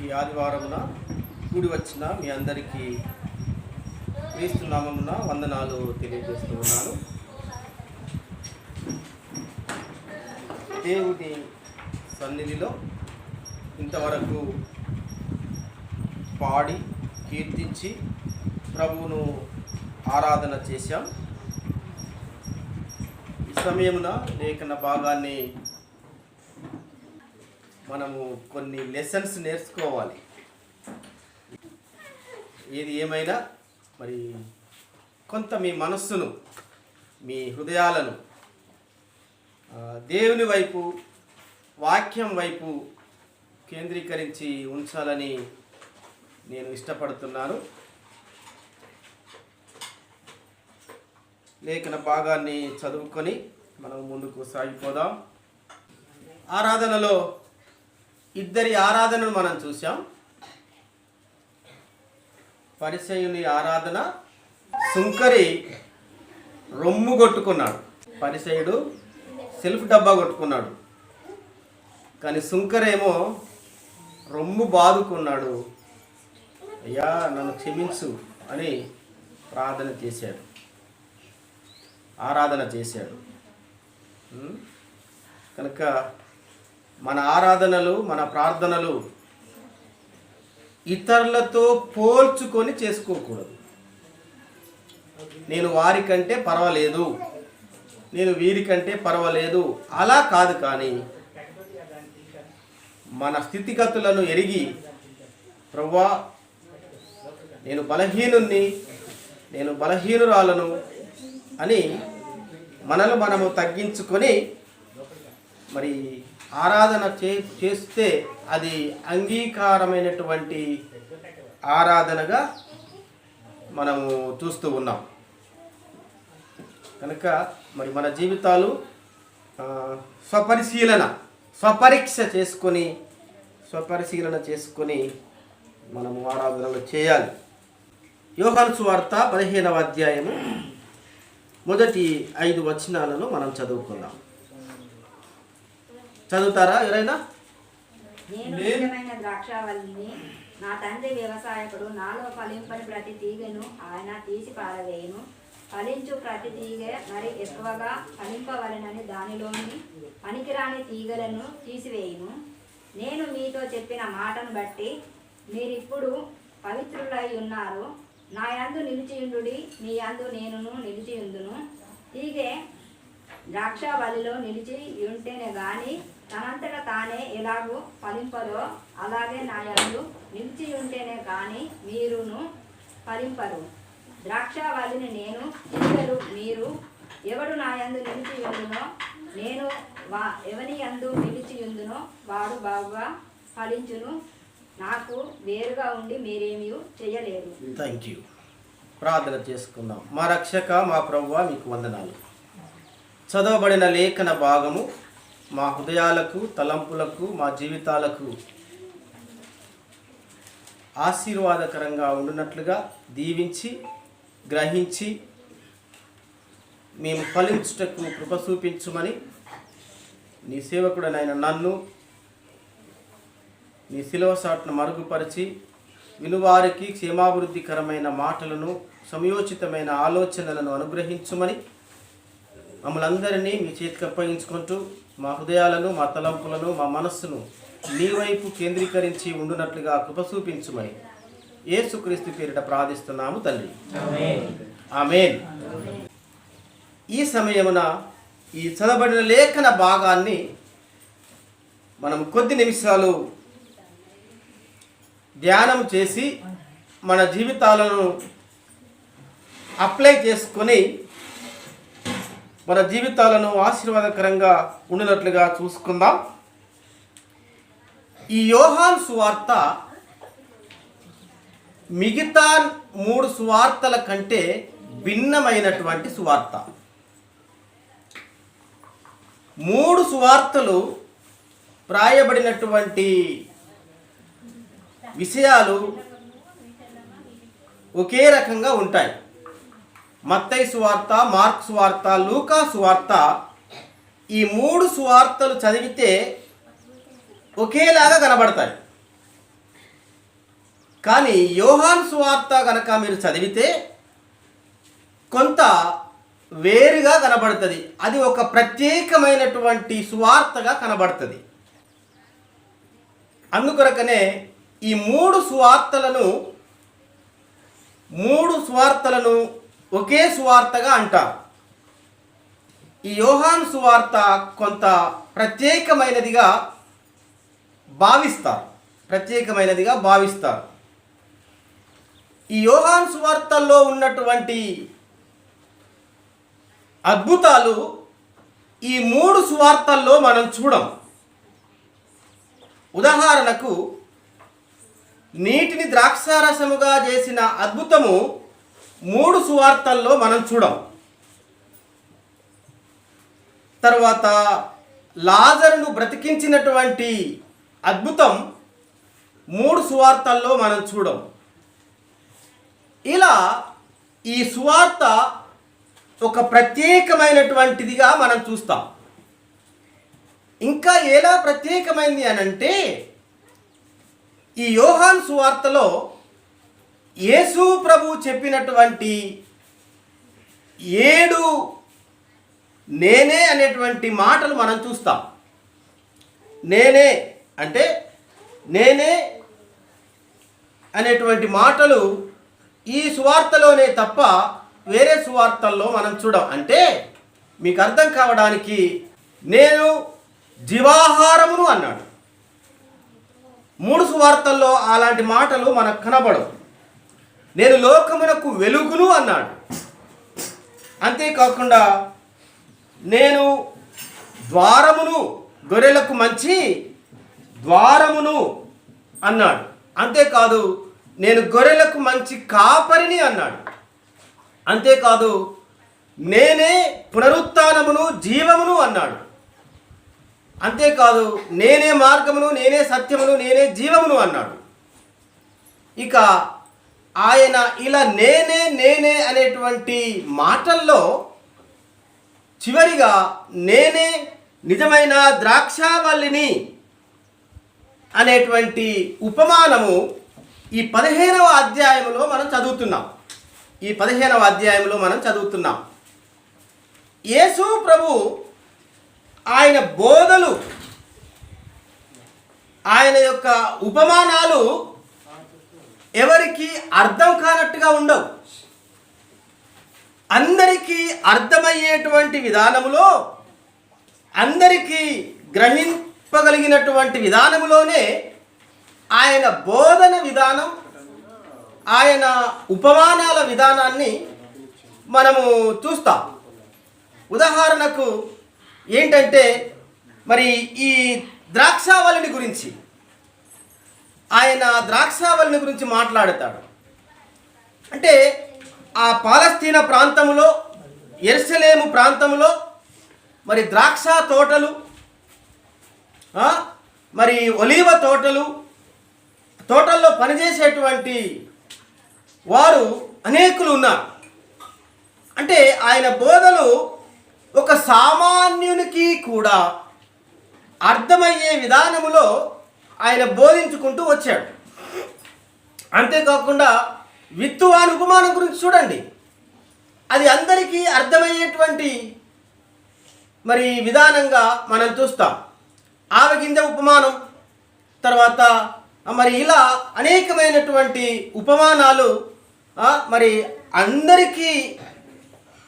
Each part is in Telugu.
ఈ ఆదివారమున కూడి వచ్చిన మీ అందరికీ క్రీస్తు నామమున వందనాలు తెలియజేస్తూ ఉన్నాను. దేవుని సన్నిధిలో ఇంతవరకు పాడి కీర్తించి ప్రభువును ఆరాధన చేశాం. ఈ సమయమున లేఖన భాగాన్ని మనము కొన్ని లెసన్స్ నేర్చుకోవాలి. ఏది ఏమైనా మరి కొంత మీ మనస్సును, మీ హృదయాలను దేవుని వైపు, వాక్యం వైపు కేంద్రీకరించి ఉంచాలని నేను ఇష్టపడుతున్నాను. లేఖన భాగాన్ని చదువుకొని మనం ముందుకు సాగిపోదాం. ఆరాధనలో ఇద్దరి ఆరాధనను మనం చూసాం. పరిసయ్యుని ఆరాధన, సుంకరి రొమ్ము కొట్టుకున్నాడు. పరిసయ్యుడు సెల్ఫ్ డబ్బా కొట్టుకున్నాడు, కానీ సుంకరేమో రొమ్ము బాదుకున్నాడు. అయ్యా నన్ను క్షమించు అని ఆరాధన చేశాడు. కనుక మన ఆరాధనలు, మన ప్రార్థనలు ఇతరులతో పోల్చుకొని చేసుకోకూడదు. నేను వారికంటే పర్వాలేదు, నేను వీరికంటే పర్వాలేదు అలా కాదు. కానీ మన స్థితిగతులను ఎరిగి, ప్రభువా నేను బలహీనుణ్ణి, నేను బలహీనురాలను అని మనము తగ్గించుకొని మరి ఆరాధన చేస్తే అది అంగీకారమైనటువంటి ఆరాధనగా మనము చూస్తూ ఉన్నాం. కనుక మరి మన జీవితాలు స్వపరిశీలన చేసుకొని మనము ఆరాధనలు చేయాలి. యోహాను సువార్త 15వ అధ్యాయము మొదటి 5 వచనాలను మనం చదువుకుందాం. చదువుతారా ఎవరైనా? నేను నిజమైన ద్రాక్షావల్లిని, నా తండ్రి వ్యవసాయకుడు. నాలో ఫలింపని ప్రతి తీగను ఆయన తీసి పారవేయును. ఫలించు ప్రతి తీగ మరి ఎక్కువగా ఫలింపవలెనని దానిలోని పనికిరాని తీగలను తీసివేయును. నేను మీతో చెప్పిన మాటను బట్టి మీరిప్పుడు పవిత్రులై ఉన్నారు. నా యందు నిలిచియుండుడి, మీ యందు నేనును నిలిచియుందును. తీగే ద్రాక్షావల్లిలో నిలిచి ఉంటేనే గాని తనంతట తానే ఎలాగూ ఫలింపరో, అలాగే నా యందు నిలిచి ఉంటేనే కానీ మీరును ఫలింపరు. ద్రాక్షావల్లిని నేను, తీగలు మీరు. ఎవడు నా యందు నిలిచి ఉందునో, నేను ఎవని యందు నిలిచి ఉందునో వాడు బాగుగా ఫలించును. నాకు వేరుగా ఉండి మీరేమీ చేయలేరు. Thank you. ప్రార్థన చేసుకుందాం. మా రక్షక, మా ప్రభువా, మీకు వందనాలు. చదవబడిన లేఖన భాగము మా హృదయాలకు, తలంపులకు, మా జీవితాలకు ఆశీర్వాదకరంగా ఉండునట్లుగా దీవించి, గ్రహించి మేము ఫలించుటకు కృప చూపించుమని నీ సేవకుడనైన నన్ను నీ శిలువ సాటును మరుగుపరిచి వినువారికి క్షేమాభివృద్ధికరమైన మాటలను, సమయోచితమైన ఆలోచనలను అనుగ్రహించుమని మమ్మల్ని అందరినీ మీ చేతికి అప్పగించుకుంటూ మా హృదయాలను, మా తలంపులను, మా మనస్సును నీ వైపు కేంద్రీకరించి ఉండునట్లుగా కృప చూపించుమని యేసుక్రీస్తు పేరిట ప్రార్థిస్తున్నాము తండ్రి. ఆమేన్. ఈ సమయమున ఈ చదవబడిన లేఖన భాగాన్ని మనం కొద్ది నిమిషాలు ధ్యానం చేసి మన జీవితాలను అప్లై చేసుకొని మన జీవితాలను ఆశీర్వాదకరంగా ఉండినట్లుగా చూసుకుందాం. ఈ యోహాను సువార్త మిగతా 3 సువార్తల కంటే భిన్నమైనటువంటి సువార్త. 3 సువార్తలు వ్రాయబడినటువంటి విషయాలు ఒకే రకంగా ఉంటాయి. మత్తయి సువార్త, మార్కు సువార్త, లూకా సువార్త, ఈ 3 సువార్తలు చదివితే ఒకేలాగా కనబడతాయి. కానీ యోహాను సువార్త కనుక మీరు చదివితే కొంత వేరుగా కనబడుతుంది. అది ఒక ప్రత్యేకమైనటువంటి సువార్తగా కనబడుతుంది. అందుకొరకనే ఈ మూడు సువార్తలను ఒకే సువార్తగా అంటారు. ఈ యోహాను సువార్త కొంత ప్రత్యేకమైనదిగా భావిస్తారు. ఈ యోహాను సువార్తల్లో ఉన్నటువంటి అద్భుతాలు ఈ మూడు సువార్తల్లో మనం చూడం. ఉదాహరణకు నీటిని ద్రాక్షారసముగా చేసిన అద్భుతము మూడు సువార్తల్లో మనం చూడం. తర్వాత లాజరును బ్రతికించినటువంటి అద్భుతం మూడు సువార్తల్లో మనం చూడం. ఇలా ఈ సువార్త ఒక ప్రత్యేకమైనటువంటిదిగా మనం చూస్తాం. ఇంకా ఎలా ప్రత్యేకమైంది అనంటే ఈ యోహాను సువార్తలో యేసు ప్రభు చెప్పినటువంటి 7 నేనే అనేటువంటి మాటలు మనం చూస్తాం. నేనే అంటే నేనే అనేటువంటి మాటలు ఈ సువార్తలోనే తప్ప వేరే సువార్తల్లో మనం చూడం. అంటే మీకు అర్థం కావడానికి నేను జీవాహారమును అన్నాడు. మూడు సువార్తల్లో అలాంటి మాటలు మనకు కనబడవు. నేను లోకమునకు వెలుగును అన్నాడు. అంతేకాకుండా నేను ద్వారమును, గొర్రెలకు మంచి ద్వారమును అన్నాడు. అంతేకాదు నేను గొర్రెలకు మంచి కాపరిని అన్నాడు. అంతేకాదు నేనే పునరుత్థానమును జీవమును అన్నాడు. అంతేకాదు నేనే మార్గమును, నేనే సత్యమును, నేనే జీవమును అన్నాడు. ఇక ఆయన ఇలా నేనే అనేటువంటి మాటల్లో చివరిగా నేనే నిజమైన ద్రాక్షావల్లిని అనేటువంటి ఉపమానము ఈ 15వ అధ్యాయంలో మనం చదువుతున్నాం. యేసు ప్రభు ఆయన బోధలు, ఆయన యొక్క ఉపమానాలు ఎవరికి అర్థం కానట్టుగా ఉండవు. అందరికీ అర్థమయ్యేటువంటి విధానములో, అందరికీ గ్రహింపగలిగినటువంటి విధానములోనే ఆయన బోధన విధానం, ఆయన ఉపమానాల విధానాన్ని మనము చూస్తాం. ఉదాహరణకు ఏంటంటే మరి ఈ ద్రాక్షావల్లిని గురించి మాట్లాడతాడు. అంటే ఆ పాలస్తీనా ప్రాంతంలో, యెరూషలేము ప్రాంతంలో మరి ద్రాక్ష తోటలు, మరి ఒలీవ తోటల్లో పనిచేసేటువంటి వారు అనేకులు ఉన్నారు. అంటే ఆయన బోధలు ఒక సామాన్యునికి కూడా అర్థమయ్యే విధానములో ఆయన బోధించుకుంటూ వచ్చాడు. అంతేకాకుండా విత్తువాని ఉపమానం గురించి చూడండి. అది అందరికీ అర్థమయ్యేటువంటి మరి విధానంగా మనం చూస్తాం. ఆవగింజ ఉపమానం, తర్వాత మరి ఇలా అనేకమైనటువంటి ఉపమానాలు మరి అందరికీ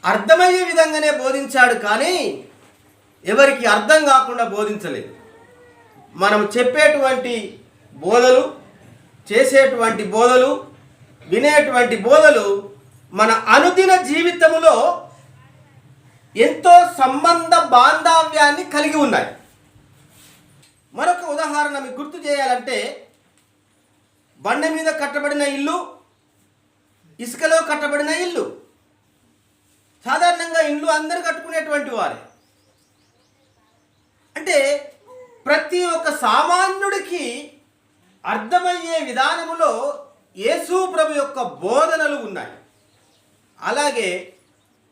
అర్థమయ్యే విధంగానే బోధించాడు. కానీ ఎవరికి అర్థం కాకుండా బోధించలేదు. మనం చెప్పేటువంటి బోధలు, చేసేటువంటి బోధలు, వినేటువంటి బోధలు మన అనుదిన జీవితంలో ఎంతో సంబంధ బాంధవ్యాన్ని కలిగి ఉన్నాయి. మరొక ఉదాహరణ మీకు గుర్తు చేయాలంటే, బండ మీద కట్టబడిన ఇల్లు, ఇసుకలో కట్టబడిన ఇల్లు. సాధారణంగా ఇల్లు అందరూ కట్టుకునేటువంటి వారే. అంటే ప్రతి ఒక్క సామాన్యుడికి అర్థమయ్యే విధానములో యేసు ప్రభు యొక్క బోధనలు ఉన్నాయి. అలాగే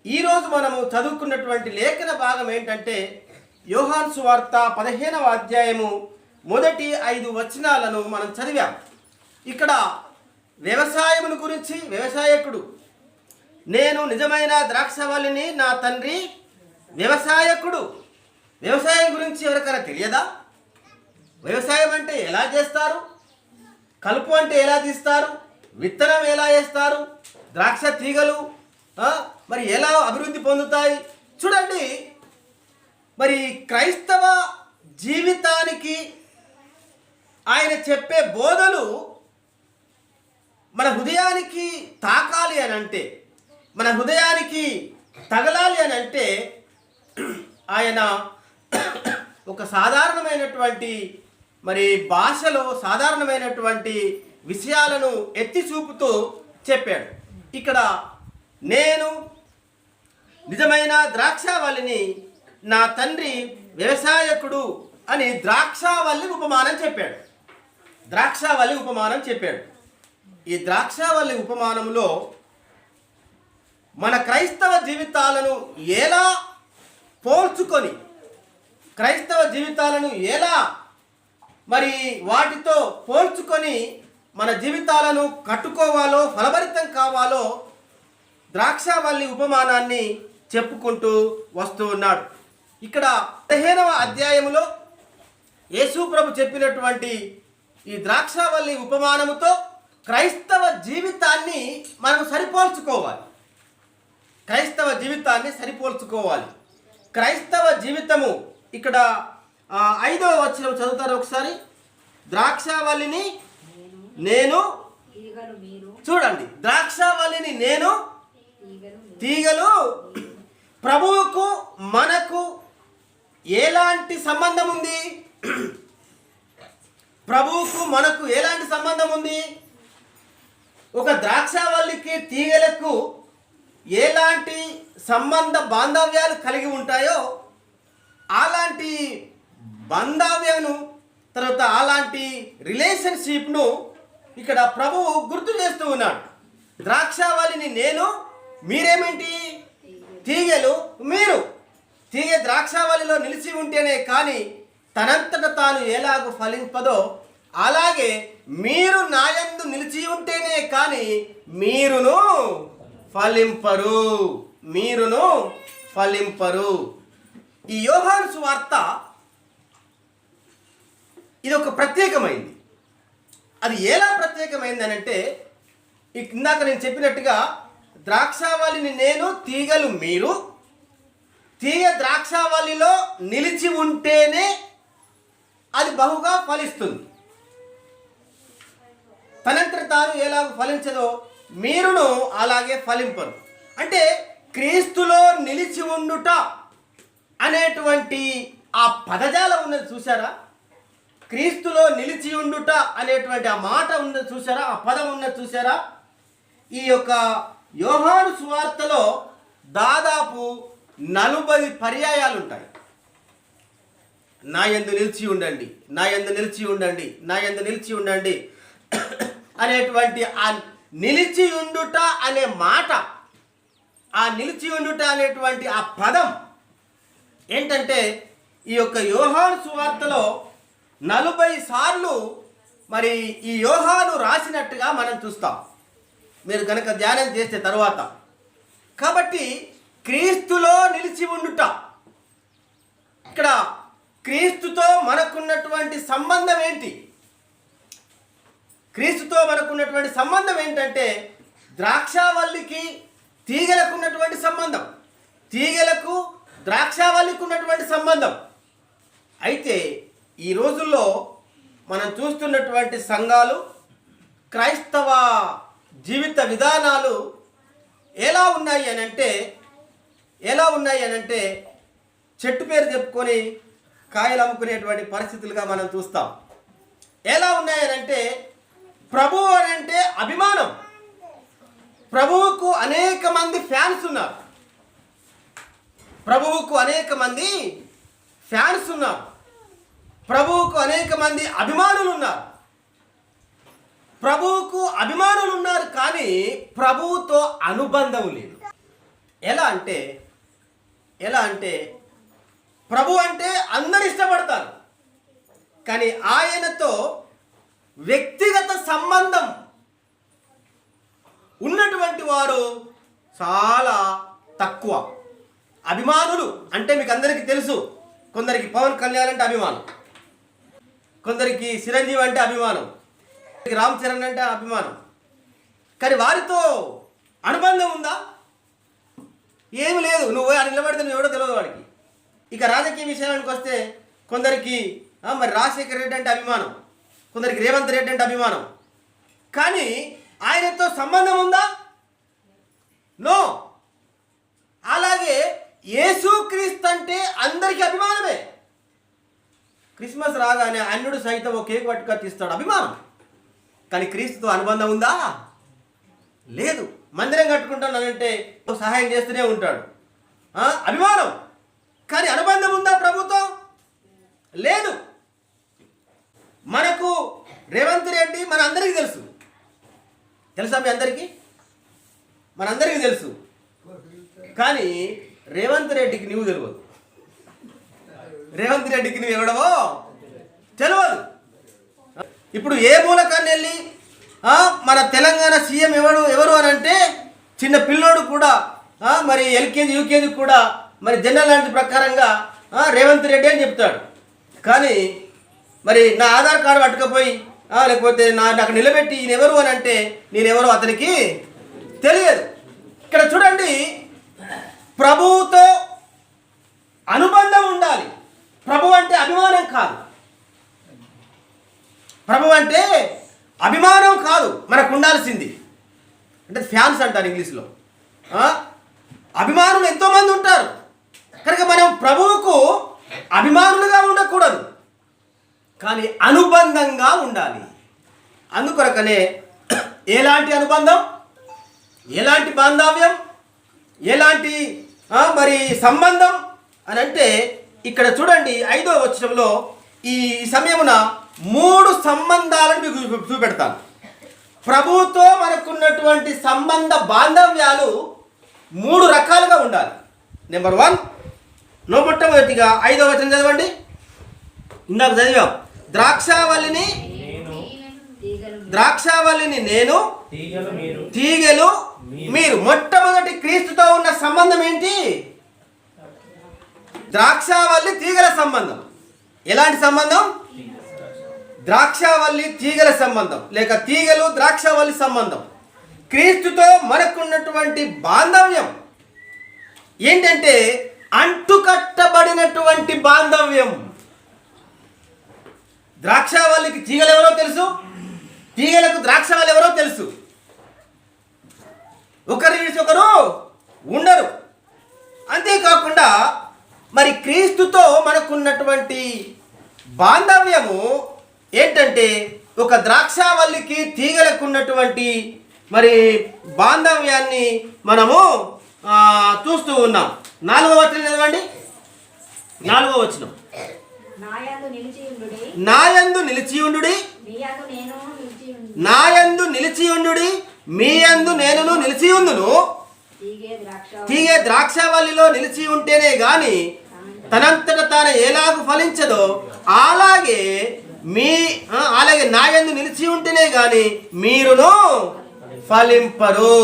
ఈరోజు మనము చదువుకున్నటువంటి లేఖన భాగం ఏంటంటే యోహాను సువార్త 15వ అధ్యాయము మొదటి 5 వచనాలను మనం చదివాం. ఇక్కడ వ్యవసాయమును గురించి వ్యవసాయకుడు, నేను నిజమైన ద్రాక్షవల్లిని, నా తండ్రి వ్యవసాయకుడు. వ్యవసాయం గురించి ఎవరికైనా తెలియదా? వ్యవసాయం అంటే ఎలా చేస్తారు, కలుపు అంటే ఎలా తీస్తారు, విత్తనం ఎలా వేస్తారు, ద్రాక్ష తీగలు మరి ఎలా అభివృద్ధి పొందుతాయి చూడండి. మరి క్రైస్తవ జీవితానికి ఆయన చెప్పే బోధలు మన హృదయానికి తాకాలి అని అంటే, మన హృదయానికి తగలాలి అని అంటే ఆయన ఒక సాధారణమైనటువంటి మరి భాషలో సాధారణమైనటువంటి విషయాలను ఎత్తి చూపుతూ చెప్పాడు. ఇక్కడ నేను నిజమైన ద్రాక్షావల్లిని, నా తండ్రి వ్యవసాయకుడు అని ద్రాక్షావల్లి ఉపమానం చెప్పాడు. ద్రాక్షావల్లి ఉపమానం చెప్పాడు. ఈ ద్రాక్షావల్లి ఉపమానంలో మన క్రైస్తవ జీవితాలను ఎలా పోల్చుకొని, క్రైస్తవ జీవితాలను ఎలా మరి వాటితో పోల్చుకొని మన జీవితాలను కట్టుకోవాలో, ఫలభరితం కావాలో ద్రాక్షావల్లి ఉపమానాన్ని చెప్పుకుంటూ వస్తూ ఉన్నాడు. ఇక్కడ 15వ అధ్యాయములో యేసు ప్రభు చెప్పినటువంటి ఈ ద్రాక్షావల్లి ఉపమానముతో క్రైస్తవ జీవితాన్ని మనం సరిపోల్చుకోవాలి. క్రైస్తవ జీవితాన్ని సరిపోల్చుకోవాలి. క్రైస్తవ జీవితము ఇక్కడ 5వ వచనం చదువుతారు ఒకసారి. ద్రాక్షావల్లిని నేను, చూడండి, ద్రాక్షావల్లిని నేను, తీగలు. ప్రభువుకు మనకు ఎలాంటి సంబంధం ఉంది? ప్రభువుకు మనకు ఎలాంటి సంబంధం ఉంది? ఒక ద్రాక్షావల్లికి తీగలకు ఎలాంటి సంబంధ బాంధవ్యాలు కలిగి ఉంటాయో అలాంటి బాంధవ్యాన్ని, తర్వాత అలాంటి రిలేషన్షిప్ను ఇక్కడ ప్రభువు గుర్తు చేస్తూ ఉన్నాడు. ద్రాక్షావల్లిని నేను, మీరేమిటి? తీగలు మీరు. తీగ ద్రాక్షావల్లిలో నిలిచి ఉంటేనే కానీ తనంతట తాను ఎలాగో ఫలింపదో, అలాగే మీరు నాయందు నిలిచి ఉంటేనే కానీ మీరును ఫలింపరు. మీరును ఫలింపరు. ఈ యోహాను సువార్త ఇది ఒక ప్రత్యేకమైంది. అది ఎలా ప్రత్యేకమైంది అని అంటే, ఇందాక నేను చెప్పినట్టుగా ద్రాక్షావల్లిని నేను, తీగలు మీరు. తీగ ద్రాక్షావల్లిలో నిలిచి ఉంటేనే అది బహుగా ఫలిస్తుంది. తనంతట తాను ఎలాగ ఫలించదో మీరును అలాగే ఫలింపరు. అంటే క్రీస్తులో నిలిచి ఉండుట అనేటువంటి ఆ పదజాలం ఉన్నది చూసారా? క్రీస్తులో నిలిచి ఉండుట అనేటువంటి ఆ మాట ఉన్నది చూసారా? ఆ పదం ఉన్నది చూసారా? ఈ యొక్క యోహాను సువార్తలో దాదాపు 40 పర్యాయాలు ఉంటాయి. నా యందు నిలిచి ఉండండి, నా యందు నిలిచి ఉండండి, నా యందు నిలిచి ఉండండి అనేటువంటి ఆ నిలిచి ఉండుట అనే మాట, ఆ నిలిచి ఉండుట అనేటువంటి ఆ పదం ఏంటంటే ఈ యొక్క యోహాను సువార్తలో 40 సార్లు మరి ఈ యోహాను రాసినట్టుగా మనం చూస్తాం, మీరు కనుక ధ్యానం చేసే తర్వాత. కాబట్టి క్రీస్తులో నిలిచి ఉండుట, ఇక్కడ క్రీస్తుతో మనకున్నటువంటి సంబంధం ఏంటి? క్రీస్తుతో మనకున్నటువంటి సంబంధం ఏంటంటే ద్రాక్షావల్లికి తీగలకు ఉన్నటువంటి సంబంధం, తీగలకు ద్రాక్షావల్లికి ఉన్నటువంటి సంబంధం. అయితే ఈ రోజుల్లో మనం చూస్తున్నటువంటి సంఘాలు, క్రైస్తవ జీవిత విధానాలు ఎలా ఉన్నాయి అని అంటే చెట్టు పేరు చెప్పుకొని కాయలు అమ్ముకునేటువంటి పరిస్థితులుగా మనం చూస్తాం. ఎలా ఉన్నాయనంటే ప్రభువు అని అంటే అభిమానం, ప్రభువుకు అనేక మంది ఫ్యాన్స్ ఉన్నారు, ప్రభువుకు అనేక మంది ఫ్యాన్స్ ఉన్నారు, ప్రభువుకు అనేక మంది అభిమానులు ఉన్నారు. ప్రభువుకు అభిమానులు ఉన్నారు కానీ ప్రభువుతో అనుబంధం లేదు. ఎలా అంటే ప్రభు అంటే అందరు ఇష్టపడతారు కానీ ఆయనతో వ్యక్తిగత సంబంధం ఉన్నటువంటి వారు చాలా తక్కువ. అభిమానులు అంటే మీకు అందరికీ తెలుసు. కొందరికి పవన్ కళ్యాణ్ అంటే అభిమానం, కొందరికి చిరంజీవి అంటే అభిమానం, రామ్ చరణ్ అంటే అభిమానం. కానీ వారితో అనుబంధం ఉందా? ఏమి లేదు. నువ్వు అని నిలబడితే నువ్వు ఎవడో తెలియదు వాడికి. ఇక రాజకీయ విషయానికి వస్తే కొందరికి మరి రాజశేఖర్ రెడ్డి అంటే అభిమానం, కొందరికి రేవంత్ రెడ్డి అంటే అభిమానం. కానీ ఆయనతో సంబంధం ఉందా? నో. అలాగే యేసుక్రీస్తు అంటే అందరికీ అభిమానమే. క్రిస్మస్ రాగానే అన్యుడు సైతం ఒక కేక్ పట్టుకొని తీస్తాడు, అభిమానం. కానీ క్రీస్తుతో అనుబంధం ఉందా? లేదు. మందిరం కట్టుకుంటానంటే సహాయం చేస్తూనే ఉంటాడు, అభిమానం. కానీ అనుబంధం ఉందా ప్రభుత్వం? లేదు. మనకు రేవంత్ రెడ్డి మన అందరికీ తెలుసు. తెలుసా మీ అందరికీ? మనందరికీ తెలుసు. కానీ రేవంత్ రెడ్డికి నువ్వు తెలియదు. రేవంత్ రెడ్డికి నువ్వు ఎవడవో తెలియదు. ఇప్పుడు ఏ మూలకాన్ని వెళ్ళి మన తెలంగాణ సీఎం ఎవరు అని అంటే చిన్న పిల్లోడు కూడా మరి ఎల్కేజీ యూకేజీ కూడా మరి జనరల్ లాంటి ప్రకారంగా రేవంత్ రెడ్డి అని చెప్తాడు. కానీ మరి నా ఆధార్ కార్డు పట్టుకపోయి లేకపోతే నాకు నిలబెట్టి ఈయన ఎవరు అని అంటే నేనెవరో అతనికి తెలియదు. ఇక్కడ చూడండి, ప్రభువుతో అనుబంధం ఉండాలి. ప్రభు అంటే అభిమానం కాదు. ప్రభు అంటే అభిమానం కాదు మనకు ఉండాల్సింది. అంటే ఫ్యాన్స్ అంటారు ఇంగ్లీష్లో. అభిమానులు ఎంతోమంది ఉంటారు కనుక మనం ప్రభువుకు అభిమానులుగా ఉండకూడదు, కానీ అనుబంధంగా ఉండాలి. అందుకొరకనే ఎలాంటి అనుబంధం, ఎలాంటి బాంధవ్యం, ఎలాంటి మరి సంబంధం అని అంటే ఇక్కడ చూడండి 5వ వచనంలో ఈ సమయమున 3 సంబంధాలను మీకు చూపెడతాను. ప్రభువుతో మనకున్నటువంటి సంబంధ బాంధవ్యాలు 3 రకాలుగా ఉండాలి. నెంబర్ 1, మొట్టమొదటిగా 5వ వచనం చదవండి. ఇందాక చదివాం, ద్రాక్షావల్లిని నేను, తీగలు మీరు. మొట్టమొదటి క్రీస్తుతో ఉన్న సంబంధం ఏంటి? ద్రాక్షావల్లి తీగల సంబంధం. ఎలాంటి సంబంధం? ద్రాక్షావల్లి తీగల సంబంధం, లేక తీగలు ద్రాక్షావల్లి సంబంధం. క్రీస్తుతో మనకున్నటువంటి బాంధవ్యం ఏంటంటే అంటుకట్టబడినటువంటి బాంధవ్యం. ద్రాక్షావల్లికి తీగలు ఎవరో తెలుసు, తీగలకు ద్రాక్షావల్లి ఎవరో తెలుసు. ఒకరి విడిచి ఒకరు ఉండరు. అంతేకాకుండా మరి క్రీస్తుతో మనకున్నటువంటి బాంధవ్యము ఏంటంటే ఒక ద్రాక్షావల్లికి తీగలకు ఉన్నటువంటి మరి బాంధవ్యాన్ని మనము చూస్తూ ఉన్నాం. 4వ వచనం చదవండి. 4వ వచనం, నాయందు నిలిచియుండుడి, నాయందు నిలిచియుండుడి, మీ యందు నేనును నిలిచియుందును. తీగే ద్రాక్షావల్లిలో నిలిచి ఉంటేనే గాని తనంతట తాను ఎలాగూ ఫలించదో అలాగే నా యందు నిలిచి ఉంటేనే గాని మీరును ఫలింపరు.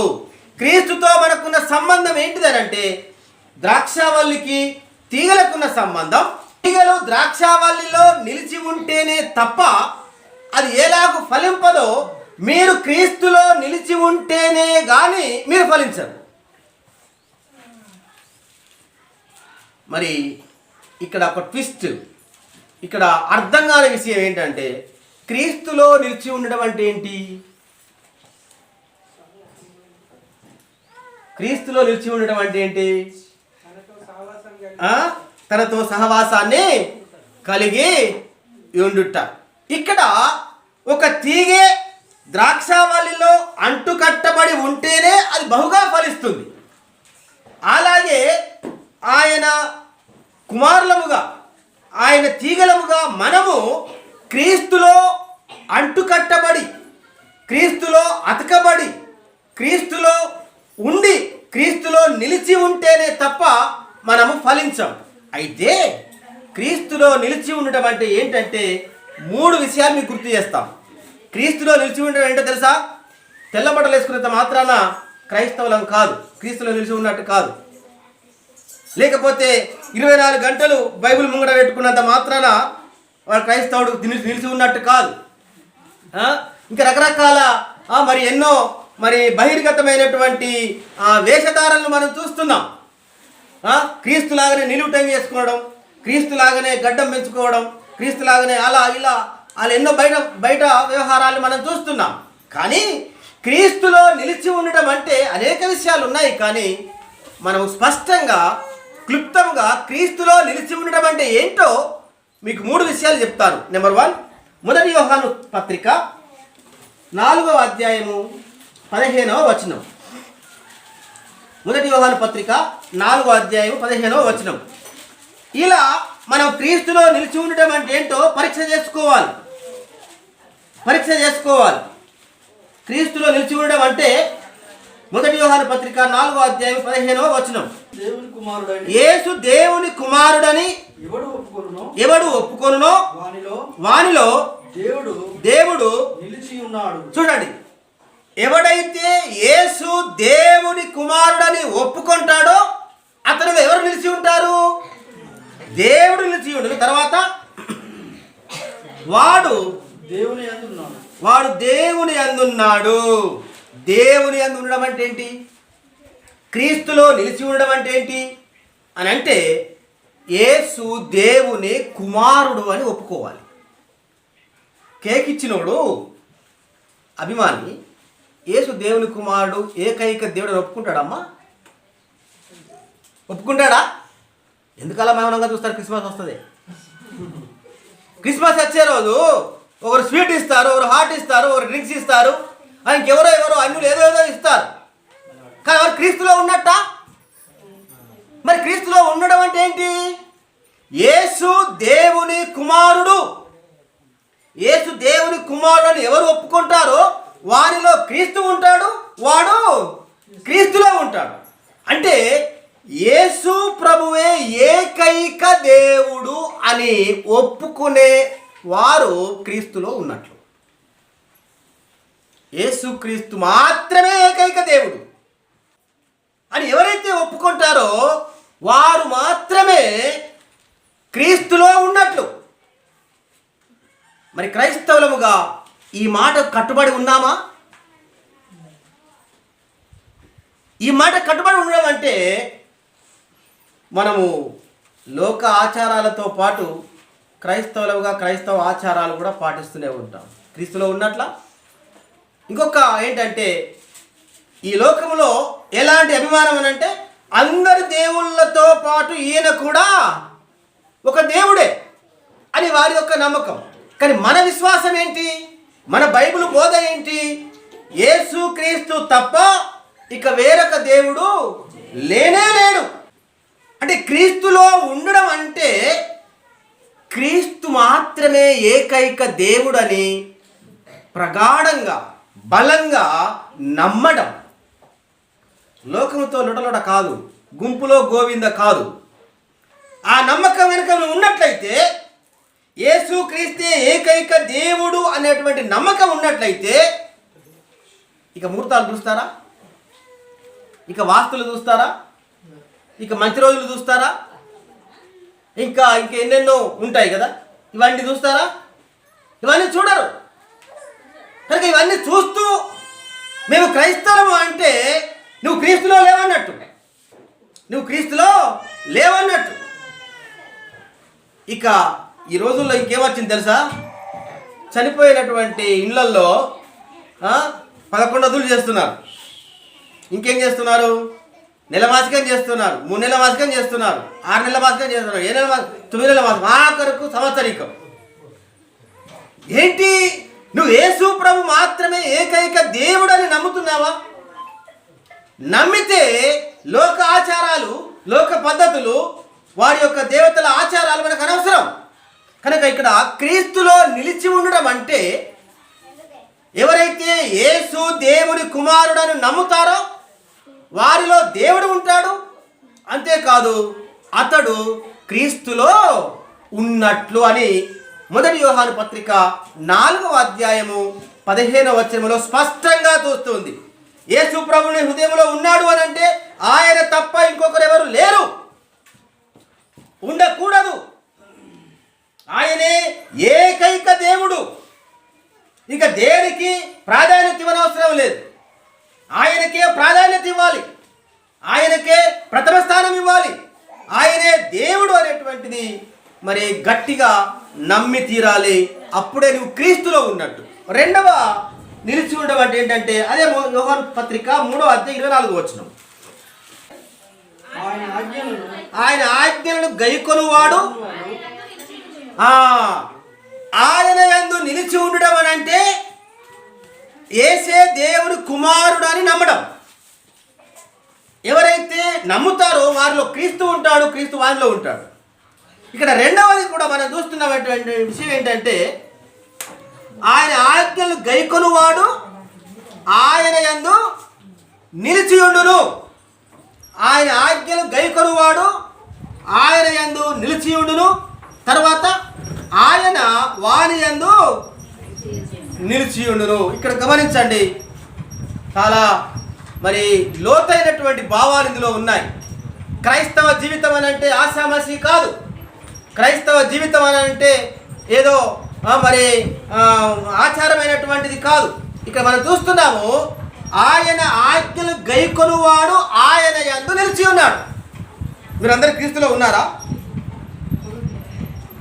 క్రీస్తుతో మనకున్న సంబంధం ఏంటిదనంటే ద్రాక్షావల్లికి తీగలకున్న సంబంధం. తీగలు ద్రాక్షావల్లిలో నిలిచి ఉంటేనే తప్ప అది ఎలాగూ ఫలింపదో మీరు క్రీస్తులో నిలిచి ఉంటేనే గాని మీరు ఫలించరు. మరి ఇక్కడ ఒక ట్విస్ట్, ఇక్కడ అర్థం కాని విషయం ఏంటంటే క్రీస్తులో నిలిచి ఉండడం అంటే ఏంటి? క్రీస్తులో నిలిచి ఉండడం అంటే ఏంటి? తనతో సహవాసాన్ని కలిగి ఉండుట. ఇక్కడ ఒక తీగే ద్రాక్షావల్లిలో అంటుకట్టబడి ఉంటేనే అది బహుగా ఫలిస్తుంది. అలాగే ఆయన కుమారులముగా, ఆయన తీగలముగా మనము క్రీస్తులో అంటుకట్టబడి, క్రీస్తులో అతకబడి, క్రీస్తులో ఉండి, క్రీస్తులో నిలిచి ఉంటేనే తప్ప మనము ఫలించాం. అయితే క్రీస్తులో నిలిచి ఉండటం అంటే ఏంటంటే 3 విషయాలు మీకు గుర్తు చేస్తాం. క్రీస్తులో నిలిచి ఉండడం ఏంటో తెలుసా? తెల్ల బట్టలు వేసుకున్నంత మాత్రాన క్రైస్తవులం కాదు, క్రీస్తులో నిలిచి ఉన్నట్టు కాదు. లేకపోతే 24 గంటలు బైబిల్ ముంగడ పెట్టుకున్నంత మాత్రాన వాడు క్రైస్తవుడు నిలిచి ఉన్నట్టు కాదు. ఇంకా రకరకాల మరి ఎన్నో మరి బహిర్గతమైనటువంటి వేషధారణలు మనం చూస్తున్నాం. క్రీస్తులాగానే నిలువుటంగి చేసుకోవడం, క్రీస్తులాగానే గడ్డం పెంచుకోవడం, క్రీస్తులాగానే అలా ఇలా వాళ్ళు ఎన్నో బయట వ్యవహారాలు మనం చూస్తున్నాం. కానీ క్రీస్తులో నిలిచి ఉండడం అంటే అనేక విషయాలు ఉన్నాయి. కానీ మనం స్పష్టంగా క్లుప్తంగా క్రీస్తులో నిలిచి ఉండడం అంటే ఏంటో మీకు 3 విషయాలు చెప్తాను. నెంబర్ 1, మొదటి యోహాను పత్రిక 4వ అధ్యాయము 15వ వచనం. మొదటి యోహాను పత్రిక 4వ అధ్యాయం 15వ వచనం. ఇలా మనం క్రీస్తులో నిలిచి ఉండడం అంటే ఏంటో పరీక్ష చేసుకోవాలి. క్రీస్తులో నిలిచి ఉండడం అంటే మొదటి యోహాను పత్రిక 4వ అధ్యాయం 15వ వచనం. యేసు దేవుని కుమారుడని ఎవడు ఒప్పుకొనునో వానిలో దేవుడు నిలిచి ఉన్నాడు. చూడండి, ఎవడైతే యేసు దేవుని కుమారుడని ఒప్పుకుంటాడో అతను ఎవరు నిలిచి ఉంటారు? దేవుడు నిలిచి ఉండదు. తర్వాత వాడు దేవుని అందున్నాడు. దేవుని అందు ఉండడం అంటే ఏంటి? క్రీస్తులో నిలిచి ఉండడం అంటే ఏంటి అని అంటే యేసు దేవుని కుమారుడు అని ఒప్పుకోవాలి. కేక్ ఇచ్చినోడు అభిమాని యేసు దేవుని కుమారుడు ఏకైక దేవుడు అని ఒప్పుకుంటాడమ్మా? ఒప్పుకుంటాడా? ఎందుకలా మౌనంగా చూస్తారు? క్రిస్మస్ వస్తుంది. క్రిస్మస్ వచ్చే రోజు ఒకరు స్వీట్ ఇస్తారు, ఒకరు హాట్ ఇస్తారు, ఒకరు డ్రింక్స్ ఇస్తారు, ఇంకెవరో అన్యులు ఏదో ఇస్తారు. కానీ వారు క్రీస్తులో ఉన్నట్ట? మరి క్రీస్తులో ఉండడం అంటే ఏంటి? యేసు దేవుని కుమారుడు. యేసు దేవుని కుమారుడు అని ఎవరు ఒప్పుకుంటారో వారిలో క్రీస్తు ఉంటాడు, వాడు క్రీస్తులో ఉంటాడు. అంటే యేసు ప్రభువే ఏకైక దేవుడు అని ఒప్పుకునే వారు క్రీస్తులో ఉన్నట్లు. యేసు క్రీస్తు మాత్రమే ఏకైక దేవుడు అని ఎవరైతే ఒప్పుకుంటారో వారు మాత్రమే క్రీస్తులో ఉన్నట్లు. మరి క్రైస్తవులముగా ఈ మాట కట్టుబడి ఉన్నామా? ఈ మాట కట్టుబడి ఉండడం అంటే మనము లోక ఆచారాలతో పాటు క్రైస్తవులుగా క్రైస్తవ ఆచారాలు కూడా పాటిస్తూనే ఉంటాం. క్రీస్తులో ఉన్నట్ల. ఇంకొక ఏంటంటే ఈ లోకంలో ఎలాంటి అభిమానం అని అంటే అందరి దేవుళ్ళతో పాటు ఈయన కూడా ఒక దేవుడే అని వారి యొక్క నమ్మకం. కానీ మన విశ్వాసం ఏంటి? మన బైబిల్ బోధ ఏంటి? యేసు క్రీస్తు తప్ప ఇక వేరొక దేవుడు లేనే లేడు. అంటే క్రీస్తులో ఉండడం అంటే క్రీస్తు మాత్రమే ఏకైక దేవుడని ప్రగాఢంగా బలంగా నమ్మడం. లోకముతో లొటలొట కాదు, గుంపులో గోవింద కాదు. ఆ నమ్మకం వెనుక ఉన్నట్లయితే యేసు క్రీస్తే ఏకైక దేవుడు అనేటువంటి నమ్మకం ఉన్నట్లయితే ఇక ముహూర్తాలు చూస్తారా? ఇక వాస్తులు చూస్తారా? ఇక మంచి రోజులు చూస్తారా? ఇంకా ఎన్నెన్నో ఉంటాయి కదా, ఇవన్నీ చూస్తారా? ఇవన్నీ చూడరు. కనుక ఇవన్నీ చూస్తూ మేము క్రైస్తవము అంటే నువ్వు క్రీస్తులో లేవన్నట్టు. ఇక ఈ రోజుల్లో ఇంకేమొచ్చింది తెలుసా? చనిపోయినటువంటి ఇళ్లల్లో 11 వదులు చేస్తున్నారు. ఇంకేం చేస్తున్నారు? నెల మాసికం చేస్తున్నారు, 3 నెలల మాసికం చేస్తున్నారు, 6 నెలల మాసికం చేస్తున్నారు, 7 నెలల 9 నెలల మాసికం, ఆఖరకు సంవత్సరికం. ఏంటి? నువ్వు యేసు ప్రభు మాత్రమే ఏకైక దేవుడని నమ్ముతున్నావా? నమ్మితే లోక ఆచారాలు, లోక పద్ధతులు, వారి యొక్క దేవతల ఆచారాలు మనకు అనవసరం. కనుక ఇక్కడ క్రీస్తులో నిలిచి ఉండడం అంటే ఎవరైతే యేసు దేవుని కుమారుడని నమ్ముతారో వారిలో దేవుడు ఉంటాడు. అంతేకాదు అతడు క్రీస్తులో ఉన్నట్లు అని మొదటి యోహాను పత్రిక 4వ అధ్యాయము 15వ వచనంలో స్పష్టంగా చూస్తుంది. యేసు ప్రభుని హృదయంలో ఉన్నాడు అని అంటే ఆయన తప్ప ఇంకొకరు ఎవరు లేరు, ఉండకూడదు. ఆయనే ఏకైక దేవుడు. ఇక దేనికి ప్రాధాన్యత ఇవ్వనవసరం లేదు. ఆయనకే ప్రాధాన్యత ఇవ్వాలి, ఆయనకే ప్రథమ స్థానం ఇవ్వాలి. ఆయనే దేవుడు అనేటువంటిది మరి గట్టిగా నమ్మి తీరాలి. అప్పుడే నువ్వు క్రీస్తులో ఉన్నట్టు. రెండవ నిలిచి ఉండడం అంటే ఏంటంటే అదే యోహాను పత్రిక 3వ అధ్యాయం 24వ వచనం. ఆయన ఆజ్ఞలను గైకొనువాడు ఆయన యందు నిలిచి ఉండడం అని అంటే యేసే దేవుని కుమారుడు అని నమ్మడం. ఎవరైతే నమ్ముతారో వారిలో క్రీస్తు ఉంటాడు, క్రీస్తు వారిలో ఉంటాడు. ఇక్కడ రెండవది కూడా మనం చూస్తున్నటువంటి విషయం ఏంటంటే ఆయన ఆజ్ఞలు గైకొనువాడు ఆయన యందు నిలిచి ఉండును. ఆయన ఆజ్ఞలు గైకొనువాడు ఆయన యందు నిలిచి ఉండును. తర్వాత ఆయన వాని యందు నిలిచి ఉండును. ఇక్కడ గమనించండి, చాలా మరి లోతైనటువంటి భావాలు ఇందులో ఉన్నాయి. క్రైస్తవ జీవితం అని అంటే ఆశామాషి కాదు. క్రైస్తవ జీవితం అని అంటే ఏదో మరి ఆచారమైనటువంటిది కాదు. ఇక్కడ మనం చూస్తున్నాము ఆయన ఆజ్ఞలు గైకొనువాడు ఆయన యందు నిలిచి ఉన్నాడు. మీరందరూ క్రీస్తులో ఉన్నారా?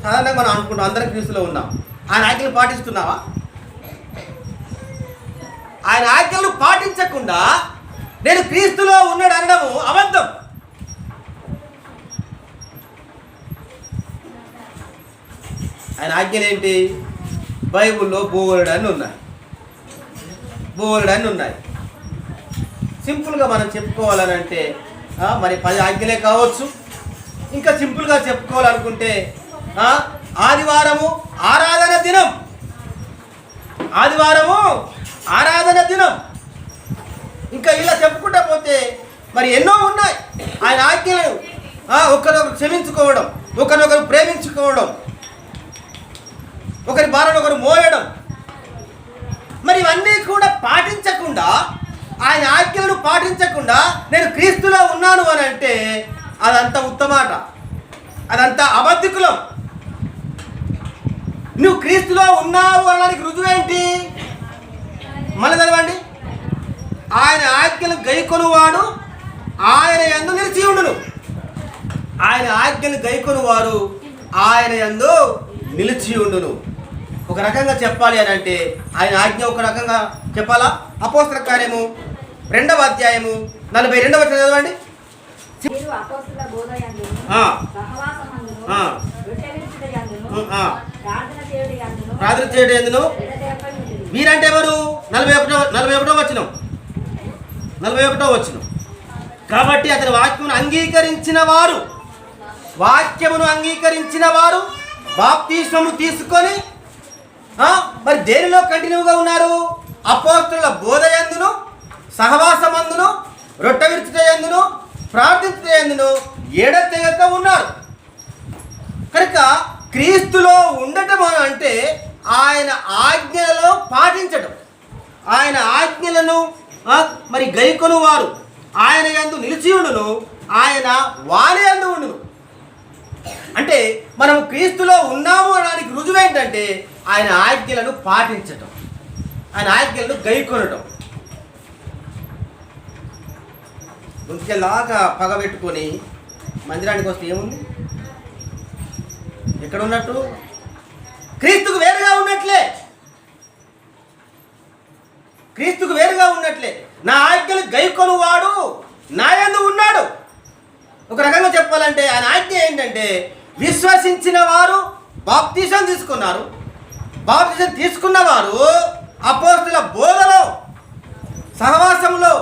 సాధారణంగా మనం అనుకుంటాం అందరం క్రీస్తులో ఉన్నాం. ఆయన ఆజ్ఞలు పాటిస్తున్నావా? ఆయన ఆజ్ఞలు పాటించకుండా నేను క్రీస్తులో ఉన్నాడు అనడము అబద్ధం. ఆయన ఆజ్ఞలు ఏంటి? బైబిల్లో బోలెడన్ని ఉన్నాయి. సింపుల్గా మనం చెప్పుకోవాలని అంటే మరి 10 ఆజ్ఞలే కావచ్చు. ఇంకా సింపుల్గా చెప్పుకోవాలనుకుంటే ఆదివారము ఆరాధన దినం, ఇంకా ఇలా చెప్పుకుంటా పోతే మరి ఎన్నో ఉన్నాయి. ఆయన ఆజ్ఞలు ఒకరినొకరు క్షమించుకోవడం, ఒకరినొకరు ప్రేమించుకోవడం, ఒకరి భార్యను ఒకరు మోయడం, మరి ఇవన్నీ కూడా పాటించకుండా ఆయన ఆజ్ఞలను పాటించకుండా నేను క్రీస్తులో ఉన్నాను అని అంటే అదంతా ఉత్తమాట, అదంతా అబద్ధికులం. నువ్వు క్రీస్తులో ఉన్నావు అనడానికి రుజువేంటి? మళ్ళీ చదవండి. ఆయన ఆజ్ఞలు గైకొనువాడు ఆయన యందు నిలిచి ఉండును. ఆయన ఆజ్ఞలు గైకొనువారు ఆయన యందు నిలిచి ఉండును. ఒక రకంగా చెప్పాలి అని అంటే ఆయన ఆజ్ఞ ఒక రకంగా చెప్పాలా? అపోస్తల కార్యము 2వ అధ్యాయము 42వ వచనం చదవండి. ప్రార్థన చేయడం ఎందును మీరంటే ఎవరు? 41వ వచనం. కాబట్టి అతని వాక్యమును అంగీకరించిన వారు బాప్తిస్మము తీసుకొని మరి దేనిలో కంటిన్యూగా ఉన్నారు? అపోస్తలుల బోధ యందును, సహవాసమందును, రొట్టె విరుచుట యందును, ప్రార్థించుట యందును ఎడతెగక ఉన్నారు. కనుక క్రీస్తులో ఉండటం అంటే ఆయన ఆజ్ఞలలో పాటించడం. ఆయన ఆజ్ఞలను మరి గైకొను వారు ఆయన యందు నిలిచి ఉండును, ఆయన వారి యందు ఉండును. అంటే మనం క్రీస్తులో ఉన్నాము అనడానికి రుజువు ఏంటంటే ఆయన ఆజ్ఞలను పాటించటం, ఆయన ఆజ్ఞలను గైకొనటం. ఇంకెలాగా పగబెట్టుకొని మందిరానికి వస్తే ఏముంది? ఎక్కడ ఉన్నట్టు? క్రీస్తుకు వేరుగా ఉన్నట్లే. నా ఆజ్ఞలు గైకొను వాడు నా యందు ఉన్నాడు. ఒక రకంగా చెప్పాలంటే ఆయన ఆజ్ఞ ఏంటంటే విశ్వసించిన వారు బాప్తిసం తీసుకున్నారు. బాప్తిసం తీసుకున్న వారు అపోస్తలుల బోధలో, సహవాసంలో,